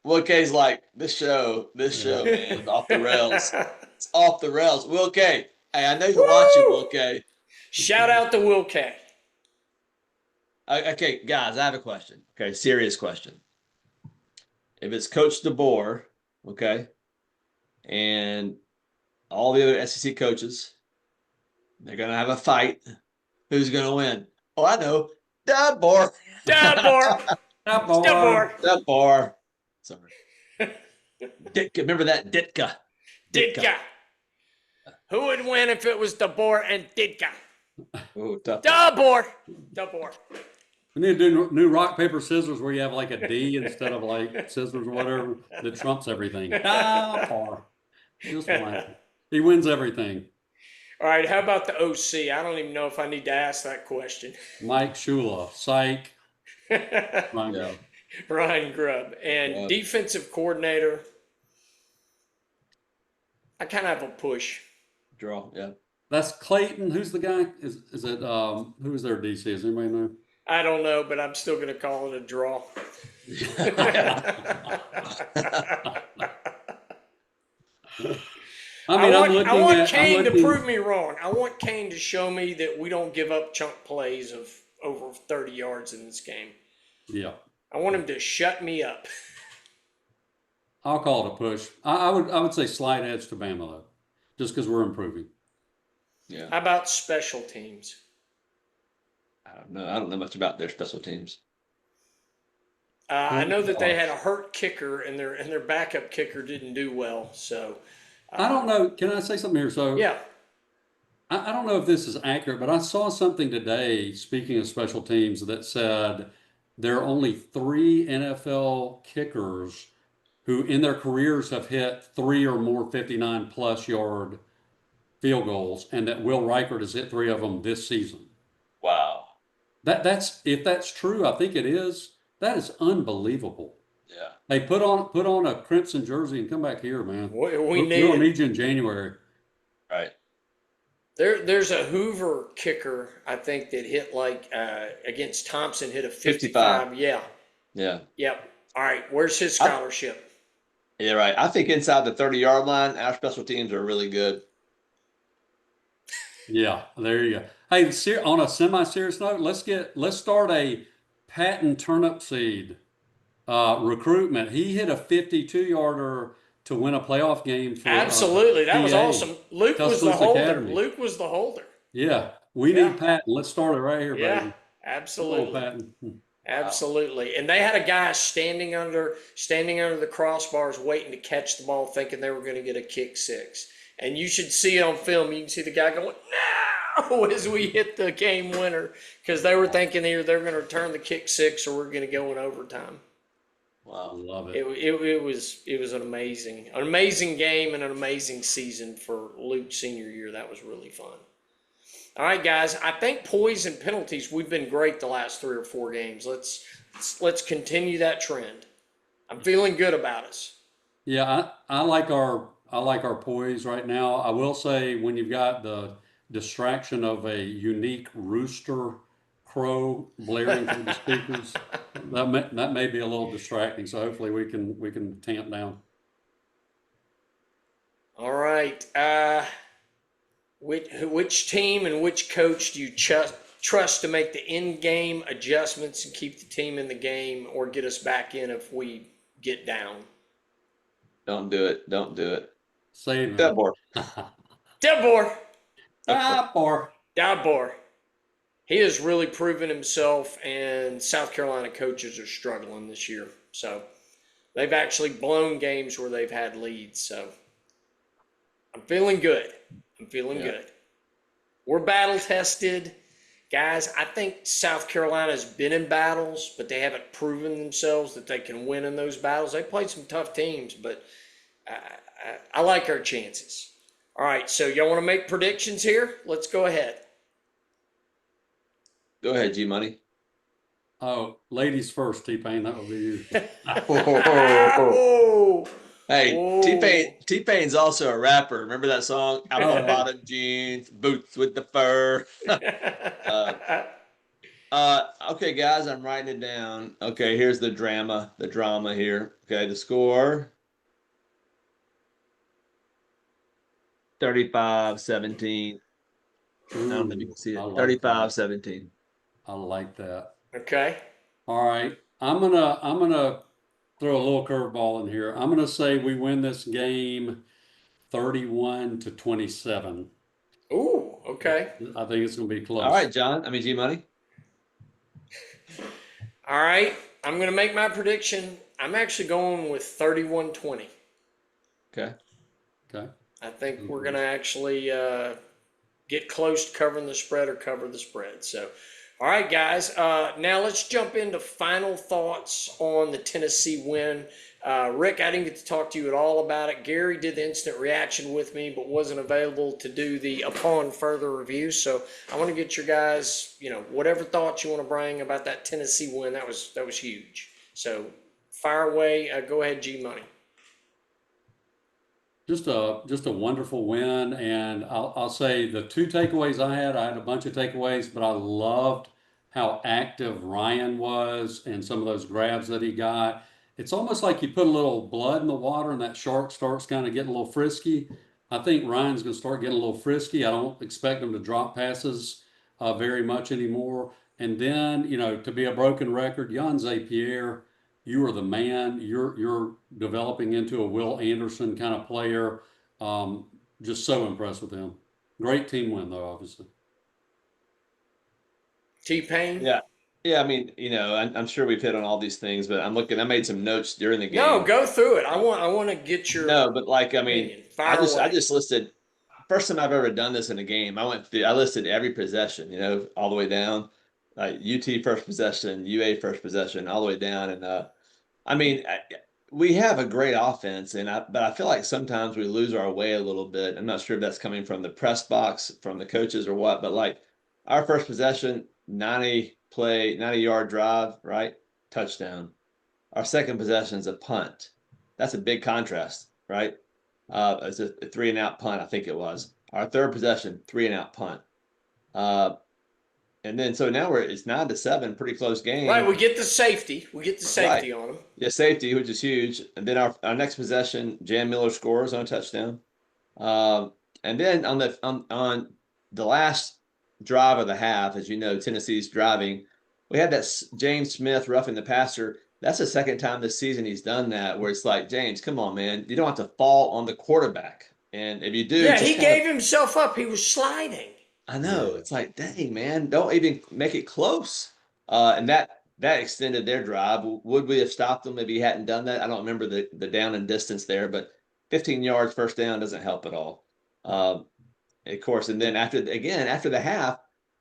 Speaker 2: Will K's like, this show, man, is off the rails. It's off the rails. Will K. Hey, I know you're watching, Will K.
Speaker 1: Shout out to Will K.
Speaker 2: Okay, guys, I have a question. Okay, serious question. If it's Coach DeBoer, okay, and all the other SEC coaches, they're going to have a fight. Who's going to win? Oh, I know. DeBoer. Sorry. Ditka. Remember that? Ditka.
Speaker 1: Who would win if it was DeBoer and Ditka?
Speaker 2: Ooh, tough.
Speaker 1: DeBoer.
Speaker 3: We need to do new rock, paper, scissors where you have like a D instead of like scissors or whatever that trumps everything. Just one. He wins everything.
Speaker 1: All right, how about the OC? I don't even know if I need to ask that question.
Speaker 3: Mike Shula, psych.
Speaker 1: Ryan Grubb. And defensive coordinator, I kind of have a push.
Speaker 2: Draw, yeah.
Speaker 3: That's Clayton. Who's the guy? Is it who's their DC? Does anybody know?
Speaker 1: I don't know, but I'm still going to call it a draw.
Speaker 3: I mean,
Speaker 1: I want Kane to
Speaker 3: looking,
Speaker 1: prove me wrong. I want Kane to show me that we don't give up chunk plays of over 30 yards in this game.
Speaker 3: yeah,
Speaker 1: I want him to shut me up.
Speaker 3: I'll call it a push. I would say slight edge to Bama though, just because we're improving.
Speaker 2: Yeah.
Speaker 1: How about special teams?
Speaker 2: I don't know. I don't know much about their special teams.
Speaker 1: I
Speaker 3: Oh,
Speaker 1: know that they
Speaker 3: gosh.
Speaker 1: had a hurt kicker and their backup kicker didn't do well. So
Speaker 3: I don't know. Can I say something here? So
Speaker 1: yeah,
Speaker 3: I don't know if this is accurate, but I saw something today, speaking of special teams, that said there are only 3 NFL kickers who in their careers have hit 3 or more 59 plus yard field goals, and that Will Reichert has hit 3 of them this season.
Speaker 2: Wow.
Speaker 3: That's if that's true, I think it is. That is unbelievable.
Speaker 2: Yeah.
Speaker 3: Hey, put on a crimson jersey and come back here, man.
Speaker 1: we need
Speaker 3: We'll
Speaker 1: it.
Speaker 3: need you in January.
Speaker 2: Right.
Speaker 1: There's a Hoover kicker, I think, that hit like against Thompson, hit a 55. Yeah.
Speaker 2: Yeah.
Speaker 1: Yep. All right. Where's his scholarship?
Speaker 2: Yeah, right. I think inside the 30-yard line, our special teams are really good.
Speaker 3: Yeah, there you go. Hey, on a semi-serious note, let's start a Patton turnip seed recruitment. He hit a 52-yarder to win a playoff game for
Speaker 1: Absolutely. That was
Speaker 3: PA,
Speaker 1: awesome. Luke was the
Speaker 3: Tuscaloosa
Speaker 1: holder.
Speaker 3: Academy.
Speaker 1: Luke was the holder.
Speaker 3: Yeah, we
Speaker 1: Yeah.
Speaker 3: need Patton. Let's start it right here,
Speaker 1: Yeah.
Speaker 3: baby. Come on,
Speaker 1: Absolutely.
Speaker 3: Patton.
Speaker 1: Absolutely. And they had a guy standing under the crossbars waiting to catch the ball, thinking they were going to get a kick six. And you should see it on film. You can see the guy going, no, as we hit the game winner, because they were thinking either they're going to return the kick six or we're going to go in overtime.
Speaker 3: Wow, love it.
Speaker 1: It was an amazing game and an amazing season for Luke's senior year. That was really fun. All right, guys. I think poise and penalties. We've been great the last 3 or 4 games. Let's continue that trend. I'm feeling good about us.
Speaker 3: Yeah, I like our poise right now. I will say when you've got the distraction of a unique rooster crow blaring through the speakers, that may be a little distracting. So hopefully we can tamp down.
Speaker 1: All right. Which team and which coach do you trust to make the in-game adjustments and keep the team in the game or get us back in if we get down?
Speaker 2: Don't do it. Don't do it.
Speaker 3: Save it.
Speaker 2: DeBoer.
Speaker 1: DeBoer.
Speaker 3: DeBoer.
Speaker 1: He has really proven himself, and South Carolina coaches are struggling this year. So they've actually blown games where they've had leads. So I'm feeling good. Good. We're battle tested. Guys, I think South Carolina's been in battles, but they haven't proven themselves that they can win in those battles. They played some tough teams, but I like our chances. All right, so y'all want to make predictions here? Let's go ahead.
Speaker 2: Go ahead, G Money.
Speaker 3: Oh, ladies first, T-Pain. That would be you.
Speaker 1: Oh.
Speaker 2: Hey,
Speaker 1: Whoa.
Speaker 2: T-Pain's also a rapper. Remember that song? Apple bottom jeans, boots with the fur. Okay, guys, I'm writing it down. Okay, here's the drama here. Okay, the score 35-17. I don't know if you can see it. 35-17.
Speaker 3: I like that.
Speaker 1: Okay.
Speaker 3: All right. I'm gonna throw a little curveball in here. I'm gonna say we win this game 31-27.
Speaker 1: Ooh, okay.
Speaker 3: I think it's gonna be close.
Speaker 2: All right, John. G Money.
Speaker 1: All right. I'm going to make my prediction. I'm actually going with 31-20.
Speaker 2: Okay.
Speaker 1: I think we're going to actually get close to covering the spread or cover the spread. So, all right, guys. Now let's jump into final thoughts on the Tennessee win. Rick, I didn't get to talk to you at all about it. Gary did the instant reaction with me, but wasn't available to do the upon further review. So I want to get your guys, whatever thoughts you want to bring about that Tennessee win. That was huge. So fire away. Go ahead, G Money.
Speaker 3: Just a wonderful win, and I'll say the 2 takeaways I had a bunch of takeaways, but I loved how active Ryan was and some of those grabs that he got. It's almost like you put a little blood in the water and that shark starts kind of getting a little frisky. I think Ryan's going to start getting a little frisky. I don't expect him to drop passes very much anymore. And then, to be a broken record, Jan Zapier, you are the man. You're developing into a Will Anderson kind of player. Just so impressed with him. Great team win, though, obviously.
Speaker 1: T-Pain?
Speaker 2: Yeah. Yeah, I mean, I'm sure we've hit on all these things, but I made some notes during the game.
Speaker 1: No, go through it. I want to get your
Speaker 2: No, but I mean,
Speaker 1: opinion. Fire away.
Speaker 2: I just listed first time I've ever done this in a game. I listed every possession, all the way down. UT first possession, UA first possession, all the way down. And I mean, we have a great offense, but I feel like sometimes we lose our way a little bit. I'm not sure if that's coming from the press box, from the coaches, or what. But like our first possession, 90-yard drive, right? Touchdown. Our second possession is a punt. That's a big contrast, right? It's a 3-and-out punt, I think it was. Our third possession, 3-and-out punt. And then so now it's 9-7, pretty close game.
Speaker 1: Right, we get the safety. We get the safety
Speaker 2: Right.
Speaker 1: on them.
Speaker 2: Yeah, safety, which is huge. And then our next possession, Jan Miller scores on a touchdown. And then on the last drive of the half, as you know, Tennessee's driving. We had that James Smith roughing the passer. That's the second time this season he's done that, where it's like, James, come on, man. You don't have to fall on the quarterback. And if you do,
Speaker 1: yeah, he gave himself up. He was sliding.
Speaker 2: I know. It's like, dang, man, don't even make it close. And that extended their drive. Would we have stopped them if he hadn't done that? I don't remember the down and distance there, but 15 yards first down doesn't help at all. Of course, and then after the half,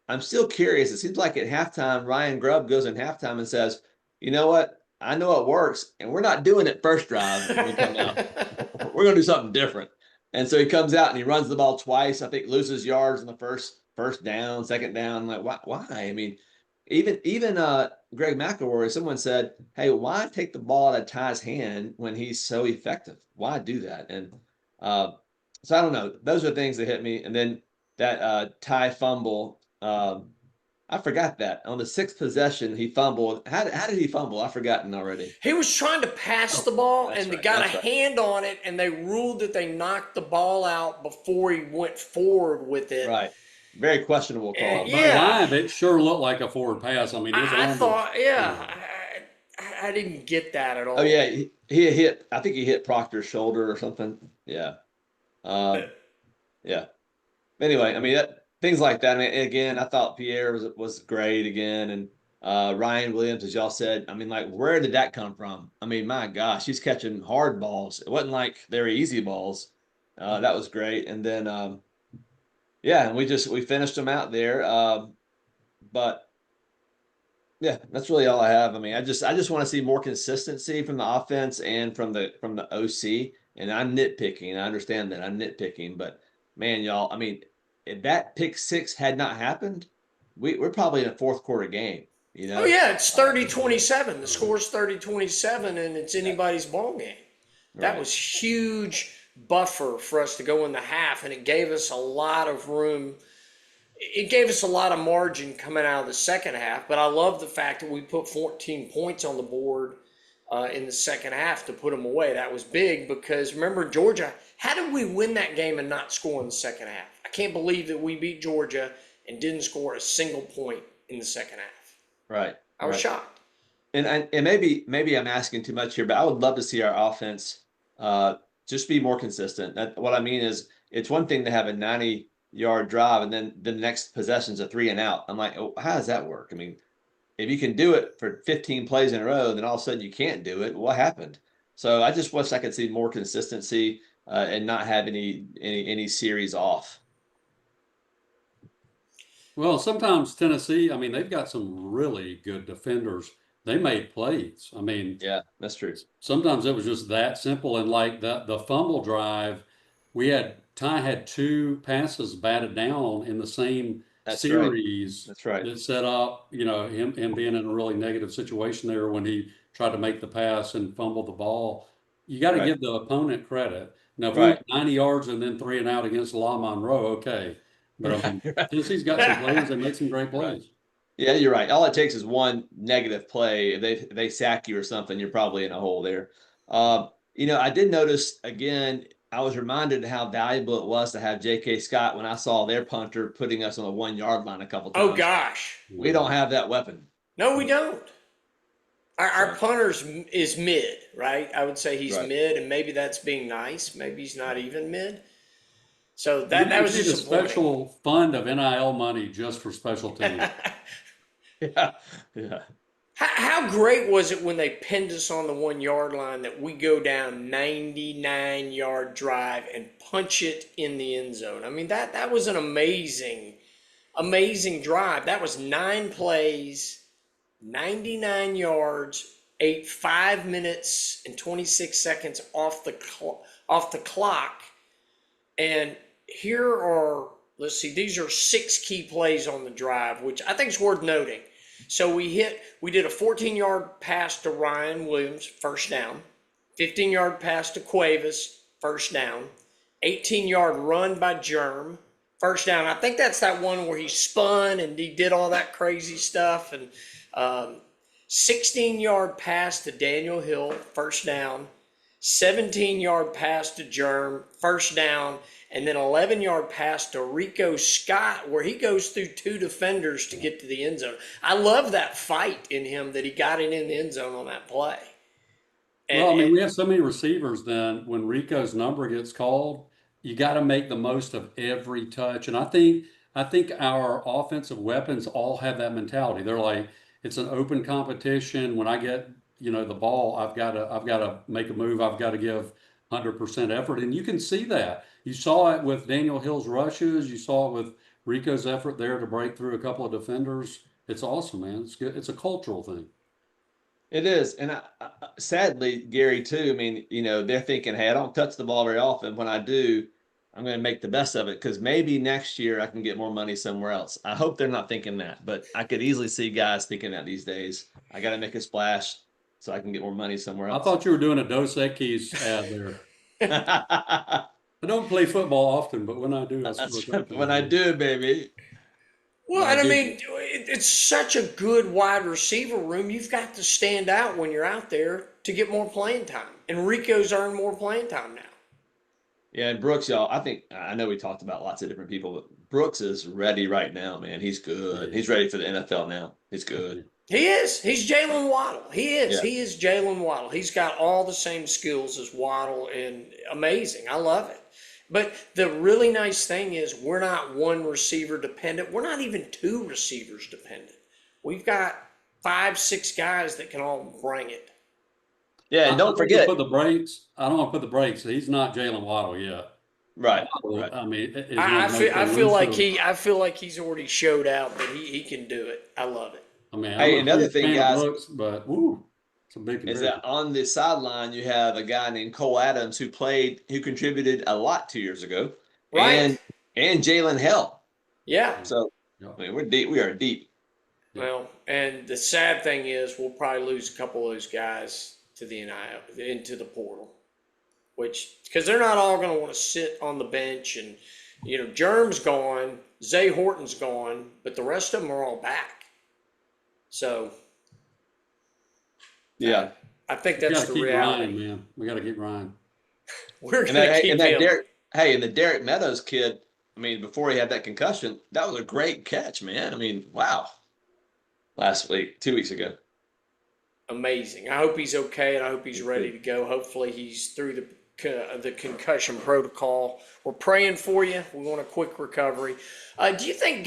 Speaker 2: I'm still curious. It seems like at halftime, Ryan Grubb goes in halftime and says, you know what? I know it works, and we're not doing it first drive when we come out. We're going to do something different. And so he comes out and he runs the ball twice. I think loses yards in the first down, second down. I'm like, why? I mean, even Greg McElroy, someone said, hey, why take the ball out of Ty's hand when he's so effective? Why do that? And so I don't know. Those are things that hit me. And then that Ty fumble, I forgot that. On the sixth possession, he fumbled. How did he fumble? I've forgotten already.
Speaker 1: He was trying to pass the ball, and they got a hand on it, and they ruled that they knocked the ball out before he went forward with it.
Speaker 2: Right. Very questionable call.
Speaker 1: Yeah.
Speaker 3: But live, it sure looked like a forward pass. I mean,
Speaker 1: I thought, I didn't get that at all.
Speaker 2: Oh, yeah. He hit, I think he hit Proctor's shoulder or something. Yeah. Yeah. Anyway, I mean, things like that. I mean, again, I thought Pierre was great again. And Ryan Williams, as y'all said, I mean, like, where did that come from? I mean, my gosh, he's catching hard balls. It wasn't like they were easy balls. That was great. And then, and we finished them out there. But yeah, that's really all I have. I mean, I just want to see more consistency from the offense and from the OC. And I'm nitpicking. I understand that I'm nitpicking, but man, y'all, I mean, if that pick six had not happened, we're probably in a fourth quarter game.
Speaker 1: Oh, yeah, it's 30-27. The score's 30-27, and it's anybody's ball game. That
Speaker 2: Right.
Speaker 1: was huge buffer for us to go in the half, and it gave us a lot of room. It gave us a lot of margin coming out of the second half, but I love the fact that we put 14 points on the board in the second half to put them away. That was big because, remember, Georgia, how did we win that game and not score in the second half? I can't believe that we beat Georgia and didn't score a single point in the second half.
Speaker 2: Right.
Speaker 1: I was shocked.
Speaker 2: And maybe I'm asking too much here, but I would love to see our offense just be more consistent. What I mean is, it's one thing to have a 90-yard drive and then the next possession's a 3-and-out. I'm like, oh, how does that work? I mean, if you can do it for 15 plays in a row, then all of a sudden you can't do it. What happened? So I just wish I could see more consistency and not have any series off.
Speaker 3: Well, sometimes Tennessee, I mean, they've got some really good defenders. They made plays. I mean,
Speaker 2: Yeah, that's true.
Speaker 3: sometimes it was just that simple. And like the fumble drive, Ty had two passes batted down in the same
Speaker 2: That's right.
Speaker 3: series.
Speaker 2: That's right.
Speaker 3: That set up, him being in a really negative situation there when he tried to make the pass and fumbled the ball. You got to
Speaker 2: Right.
Speaker 3: give the opponent credit. Now, if we
Speaker 2: Right.
Speaker 3: went 90 yards and then 3-and-out against La Monroe, okay. But I mean, Tennessee's got some players that make some great plays.
Speaker 2: Yeah, you're right. All it takes is one negative play. If they sack you or something, you're probably in a hole there. I did notice again. I was reminded how valuable it was to have J.K. Scott when I saw their punter putting us on the 1 yard line a couple
Speaker 1: Oh
Speaker 2: times.
Speaker 1: gosh.
Speaker 2: We don't have that weapon.
Speaker 1: No, we don't. Our
Speaker 2: So,
Speaker 1: punter's is mid, right? I would say he's
Speaker 2: right.
Speaker 1: mid, and maybe that's being nice. Maybe he's not even mid. So
Speaker 3: We
Speaker 1: that was
Speaker 3: need a
Speaker 1: disappointing.
Speaker 3: special fund of NIL money just for special teams.
Speaker 2: Yeah. Yeah.
Speaker 1: How great was it when they pinned us on the 1 yard line that we go down 99-yard drive and punch it in the end zone? I mean, that was an amazing, amazing drive. That was 9 plays, 99 yards, 5 minutes and 26 seconds off the clock. And here are, let's see, these are 6 key plays on the drive, which I think is worth noting. So we did a 14-yard pass to Ryan Williams, first down, 15-yard pass to Cuevas, first down, 18-yard run by Germ, first down. I think that's that one where he spun and he did all that crazy stuff. And 16-yard pass to Daniel Hill, first down, 17-yard pass to Germ, first down, and then 11-yard pass to Rico Scott, where he goes through 2 defenders to get to the end zone. I love that fight in him that he got it in the end zone on that play.
Speaker 3: We have so many receivers. Then when Rico's number gets called, you got to make the most of every touch. And I think our offensive weapons all have that mentality. They're like, it's an open competition. When I get the ball, I've got to make a move. I've got to give 100% effort, and you can see that. You saw it with Daniel Hill's rushes. You saw it with Rico's effort there to break through a couple of defenders. It's awesome, man. It's good. It's a cultural thing.
Speaker 2: It is. And sadly, Gary, too, I mean, they're thinking, hey, I don't touch the ball very often. When I do, I'm going to make the best of it because maybe next year I can get more money somewhere else. I hope they're not thinking that, but I could easily see guys thinking that these days. I got to make a splash so I can get more money somewhere
Speaker 3: I
Speaker 2: else.
Speaker 3: thought you were doing a Dos Equis ad there. I don't play football often, but when I do, I score.
Speaker 2: When I do, baby.
Speaker 1: Well, and I mean, it's such a good wide receiver room. You've got to stand out when you're out there to get more playing time. And Rico's earned more playing time now.
Speaker 2: Yeah, and Brooks, y'all, I know we talked about lots of different people, but Brooks is ready right now, man. He's good. He's ready for the NFL now. He's good.
Speaker 1: He is. He's Jalen Waddle. He is.
Speaker 2: Yeah.
Speaker 1: He is Jalen Waddle. He's got all the same skills as Waddle, and amazing. I love it. But the really nice thing is we're not one receiver dependent. We're not even 2 receivers dependent. We've got 5, 6 guys that can all bring it.
Speaker 2: Yeah, and don't forget.
Speaker 3: I don't want to put the brakes. He's not Jalen Waddle yet.
Speaker 2: Right.
Speaker 3: I mean,
Speaker 1: I feel like he's already showed out that he can do it. I love it.
Speaker 3: I mean,
Speaker 2: hey, another thing, guys,
Speaker 3: Brooks, but it's a big
Speaker 2: is that on the sideline you have a guy named Cole Adams who contributed a lot 2 years ago,
Speaker 1: right?
Speaker 2: And Jalen Hell.
Speaker 1: Yeah.
Speaker 2: So I mean, we're deep. We are deep.
Speaker 1: Well, and the sad thing is we'll probably lose a couple of those guys to the NIL, into the portal, because they're not all going to want to sit on the bench. And Germ's gone, Zay Horton's gone, but the rest of them are all back. So
Speaker 2: yeah,
Speaker 1: I think that's the reality.
Speaker 3: Ryan, man. We got to keep Ryan.
Speaker 1: We're going to keep him.
Speaker 2: And the Derek Meadows kid, I mean, before he had that concussion, that was a great catch, man. I mean, wow. Last week, 2 weeks ago.
Speaker 1: Amazing. I hope he's okay, and I hope he's ready to go. Hopefully he's through the concussion protocol. We're praying for you. We want a quick recovery. Do you think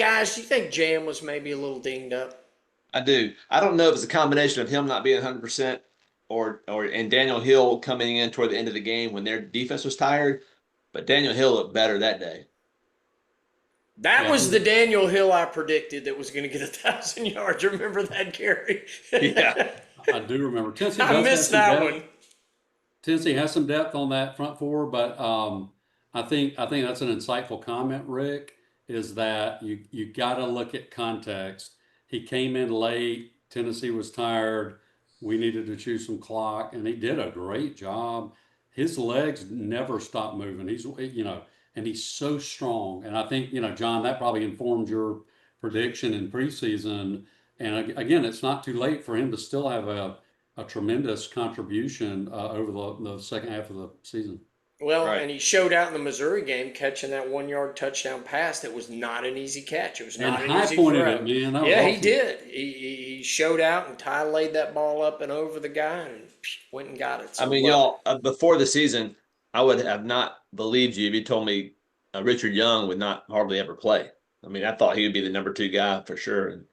Speaker 1: Jam was maybe a little dinged up?
Speaker 2: I do. I don't know if it's a combination of him not being 100% and Daniel Hill coming in toward the end of the game when their defense was tired, but Daniel Hill looked better that day.
Speaker 1: That was the Daniel Hill I predicted that was going to get 1,000 yards. Remember that, Gary?
Speaker 2: Yeah.
Speaker 3: I do remember.
Speaker 1: I missed that one.
Speaker 3: Tennessee has some depth on that front four, but I think that's an insightful comment, Rick, is that you got to look at context. He came in late. Tennessee was tired. We needed to chew some clock, and he did a great job. His legs never stop moving. And he's so strong. And I think, John, that probably informed your prediction in preseason And again, it's not too late for him to still have a tremendous contribution over the second half of the season.
Speaker 1: Well,
Speaker 2: Right.
Speaker 1: and he showed out in the Missouri game catching that 1 yard touchdown pass that was not an easy catch. It was
Speaker 3: And
Speaker 1: not an
Speaker 3: high
Speaker 1: easy
Speaker 3: pointed
Speaker 1: throw.
Speaker 3: it, man. That was
Speaker 1: Yeah, he
Speaker 3: awesome.
Speaker 1: did. He showed out, and Ty laid that ball up and over the guy and went and got it.
Speaker 2: I
Speaker 1: So
Speaker 2: mean,
Speaker 1: love
Speaker 2: y'all, before the season, I would have not believed you if you told me Richard Young would not hardly ever play. I mean, I thought he would be the number 2 guy for sure. And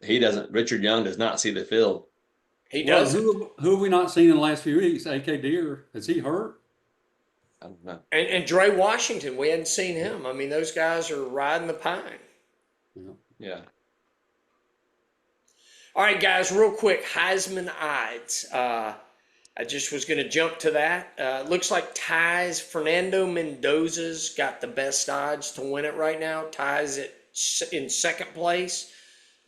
Speaker 2: he doesn't, Richard Young does not see the field.
Speaker 1: it. He
Speaker 3: Well,
Speaker 1: doesn't.
Speaker 3: who have we not seen in the last few weeks? AK Deer. Is he hurt?
Speaker 2: I don't know.
Speaker 1: And Dre Washington, we hadn't seen him. I mean, those guys are riding the pine.
Speaker 3: Yeah.
Speaker 2: Yeah.
Speaker 1: All right, guys, real quick, Heisman odds. I just was going to jump to that. Looks like Ty's Fernando Mendoza's got the best odds to win it right now. Ty's in second place.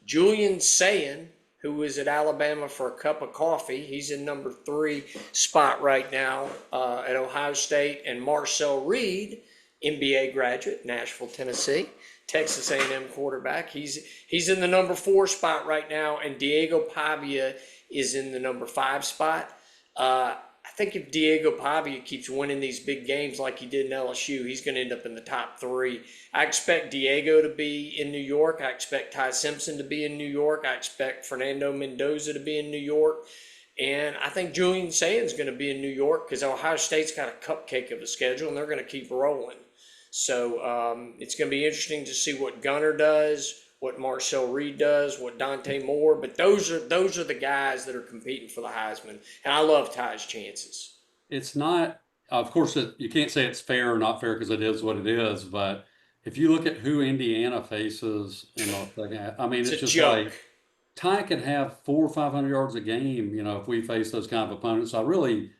Speaker 1: Julian Sayin, who was at Alabama for a cup of coffee, he's in number 3 spot right now at Ohio State. And Marcel Reed, NBA graduate, Nashville, Tennessee, Texas A&M quarterback. He's in the number 4 spot right now, and Diego Pavia is in the number 5 spot. I think if Diego Pavia keeps winning these big games like he did in LSU, he's going to end up in the top 3. I expect Diego to be in New York. I expect Ty Simpson to be in New York. I expect Fernando Mendoza to be in New York. And I think Julian Sayin's going to be in New York because Ohio State's got a cupcake of a schedule, and they're going to keep rolling. So it's going to be interesting to see what Gunner does, what Marcel Reed does, what Dante Moore. But those are the guys that are competing for the Heisman, and I love Ty's chances.
Speaker 3: It's not, of course, you can't say it's fair or not fair because it is what it is. But if you look at who Indiana faces in the second half, I mean,
Speaker 1: It's
Speaker 3: it's
Speaker 1: a
Speaker 3: just
Speaker 1: joke.
Speaker 3: like Ty can have 400 or 500 yards a game, if we face those kind of opponents. I really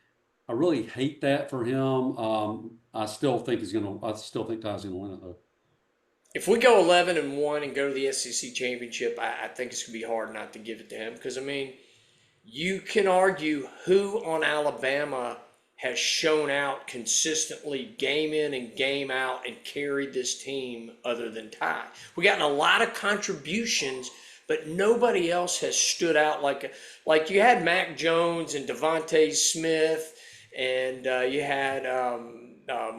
Speaker 3: hate that for him. I still think Ty's gonna win it though.
Speaker 1: If we go 11-1 and go to the SEC championship, I think it's going to be hard not to give it to him because, I mean, you can argue who on Alabama has shown out consistently game in and game out and carried this team other than Ty. We gotten a lot of contributions, but nobody else has stood out like you had Mac Jones and Devontae Smith, and you had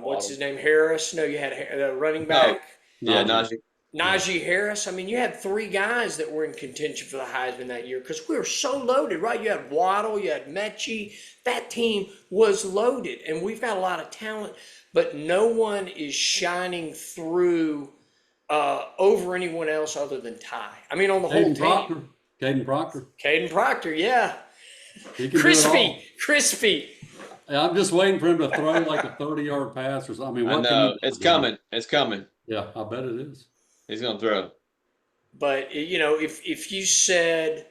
Speaker 1: what's his name, Harris. No, you had a running back.
Speaker 2: Yeah,
Speaker 3: Najee.
Speaker 1: Najee Harris. I mean, you had 3 guys that were in contention for the Heisman that year because we were so loaded, right? You had Waddle, you had Mechie. That team was loaded, and we've got a lot of talent, but no one is shining through over anyone else other than Ty. I mean, on the whole team.
Speaker 3: Caden Proctor.
Speaker 1: Caden Proctor, yeah.
Speaker 3: He can do it all.
Speaker 1: Crispy.
Speaker 3: I'm just waiting for him to throw like a 30-yard pass or something. I mean,
Speaker 2: I
Speaker 3: what
Speaker 2: know.
Speaker 3: can he do?
Speaker 2: It's coming. It's coming.
Speaker 3: Yeah, I bet it is.
Speaker 2: He's going to throw.
Speaker 1: But, if you said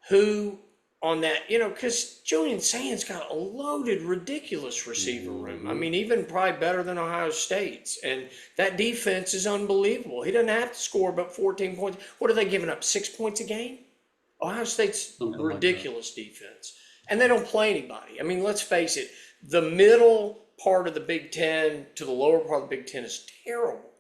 Speaker 1: who on that, because Julian Sayin's got a loaded, ridiculous receiver room. I mean, even probably better than Ohio State's. And that defense is unbelievable. He doesn't have to score but 14 points. What are they giving up, 6 points a game? Ohio State's
Speaker 3: Something like
Speaker 1: ridiculous defense. And they don't play anybody. I mean, let's face it, the middle part of the Big Ten to the lower part of the Big Ten is terrible.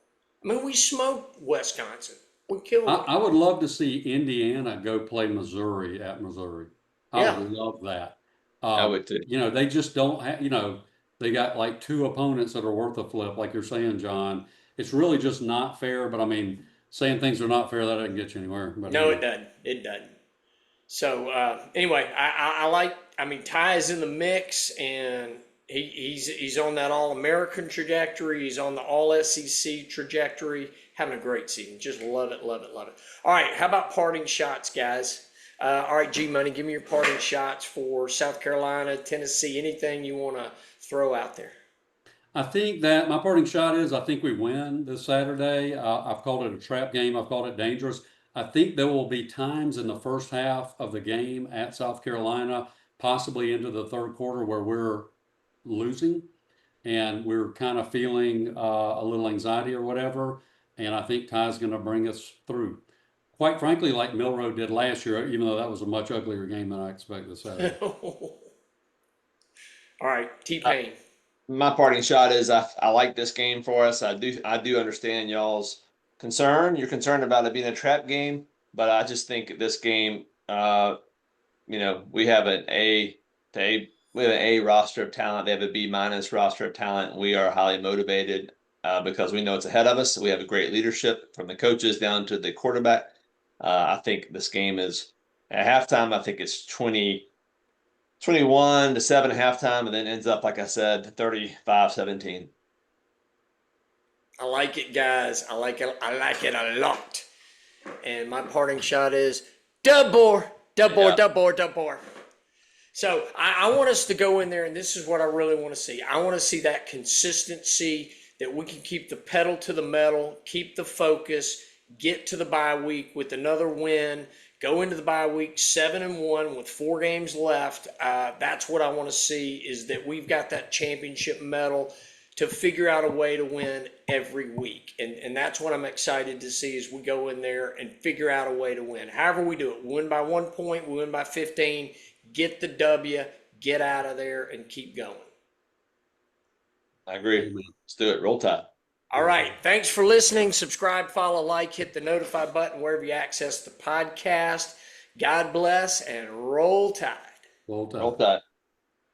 Speaker 1: I mean, we smoked Wisconsin. We killed them.
Speaker 3: I would love to see Indiana go play Missouri at Missouri. I
Speaker 1: Yeah.
Speaker 3: would love that.
Speaker 2: I would too.
Speaker 3: They just don't have, they got like 2 opponents that are worth a flip, like you're saying, John. It's really just not fair. But I mean, saying things are not fair, that doesn't get you anywhere. But
Speaker 1: No,
Speaker 3: anyway.
Speaker 1: it doesn't. It doesn't. So anyway, I mean, Ty is in the mix, and he's on that All-American trajectory. He's on the All-SEC trajectory. Having a great season. Just love it, love it, love it. All right, how about parting shots, guys? All right, G-Money, give me your parting shots for South Carolina, Tennessee, anything you want to throw out there.
Speaker 3: I think that my parting shot is I think we win this Saturday. I've called it a trap game. I've called it dangerous. I think there will be times in the first half of the game at South Carolina, possibly into the third quarter, where we're losing and we're kind of feeling a little anxiety or whatever. And I think Ty's going to bring us through. Quite frankly, like Milroe did last year, even though that was a much uglier game than I expect this Saturday.
Speaker 1: All right, T-Pain.
Speaker 2: My parting shot is I like this game for us. I do understand y'all's concern. You're concerned about it being a trap game, but I just think this game, we have an we have an A roster of talent. They have a B minus roster of talent. We are highly motivated because we know it's ahead of us. We have a great leadership from the coaches down to the quarterback. I think this game is at halftime. I think it's 21-7 at halftime, and then ends up, like I said, 35-17.
Speaker 1: I like it, guys. I like it. I like it a lot. And my parting shot is DeBoer. So I want us to go in there, and this is what I really want to see. I want to see that consistency, that we can keep the pedal to the metal, keep the focus, get to the bye week with another win, go into the bye week 7-1 with 4 games left. That's what I want to see, is that we've got that championship medal to figure out a way to win every week. And that's what I'm excited to see, as we go in there and figure out a way to win. However we do it, we win by 1 point, we win by 15, get the W, get out of there, and keep going.
Speaker 2: I agree. Let's do it. Roll Tide.
Speaker 1: All right. Thanks for listening. Subscribe, follow, like, hit the notify button wherever you access the podcast. God bless, and roll Tide.
Speaker 3: Roll Tide.
Speaker 2: Roll Tide.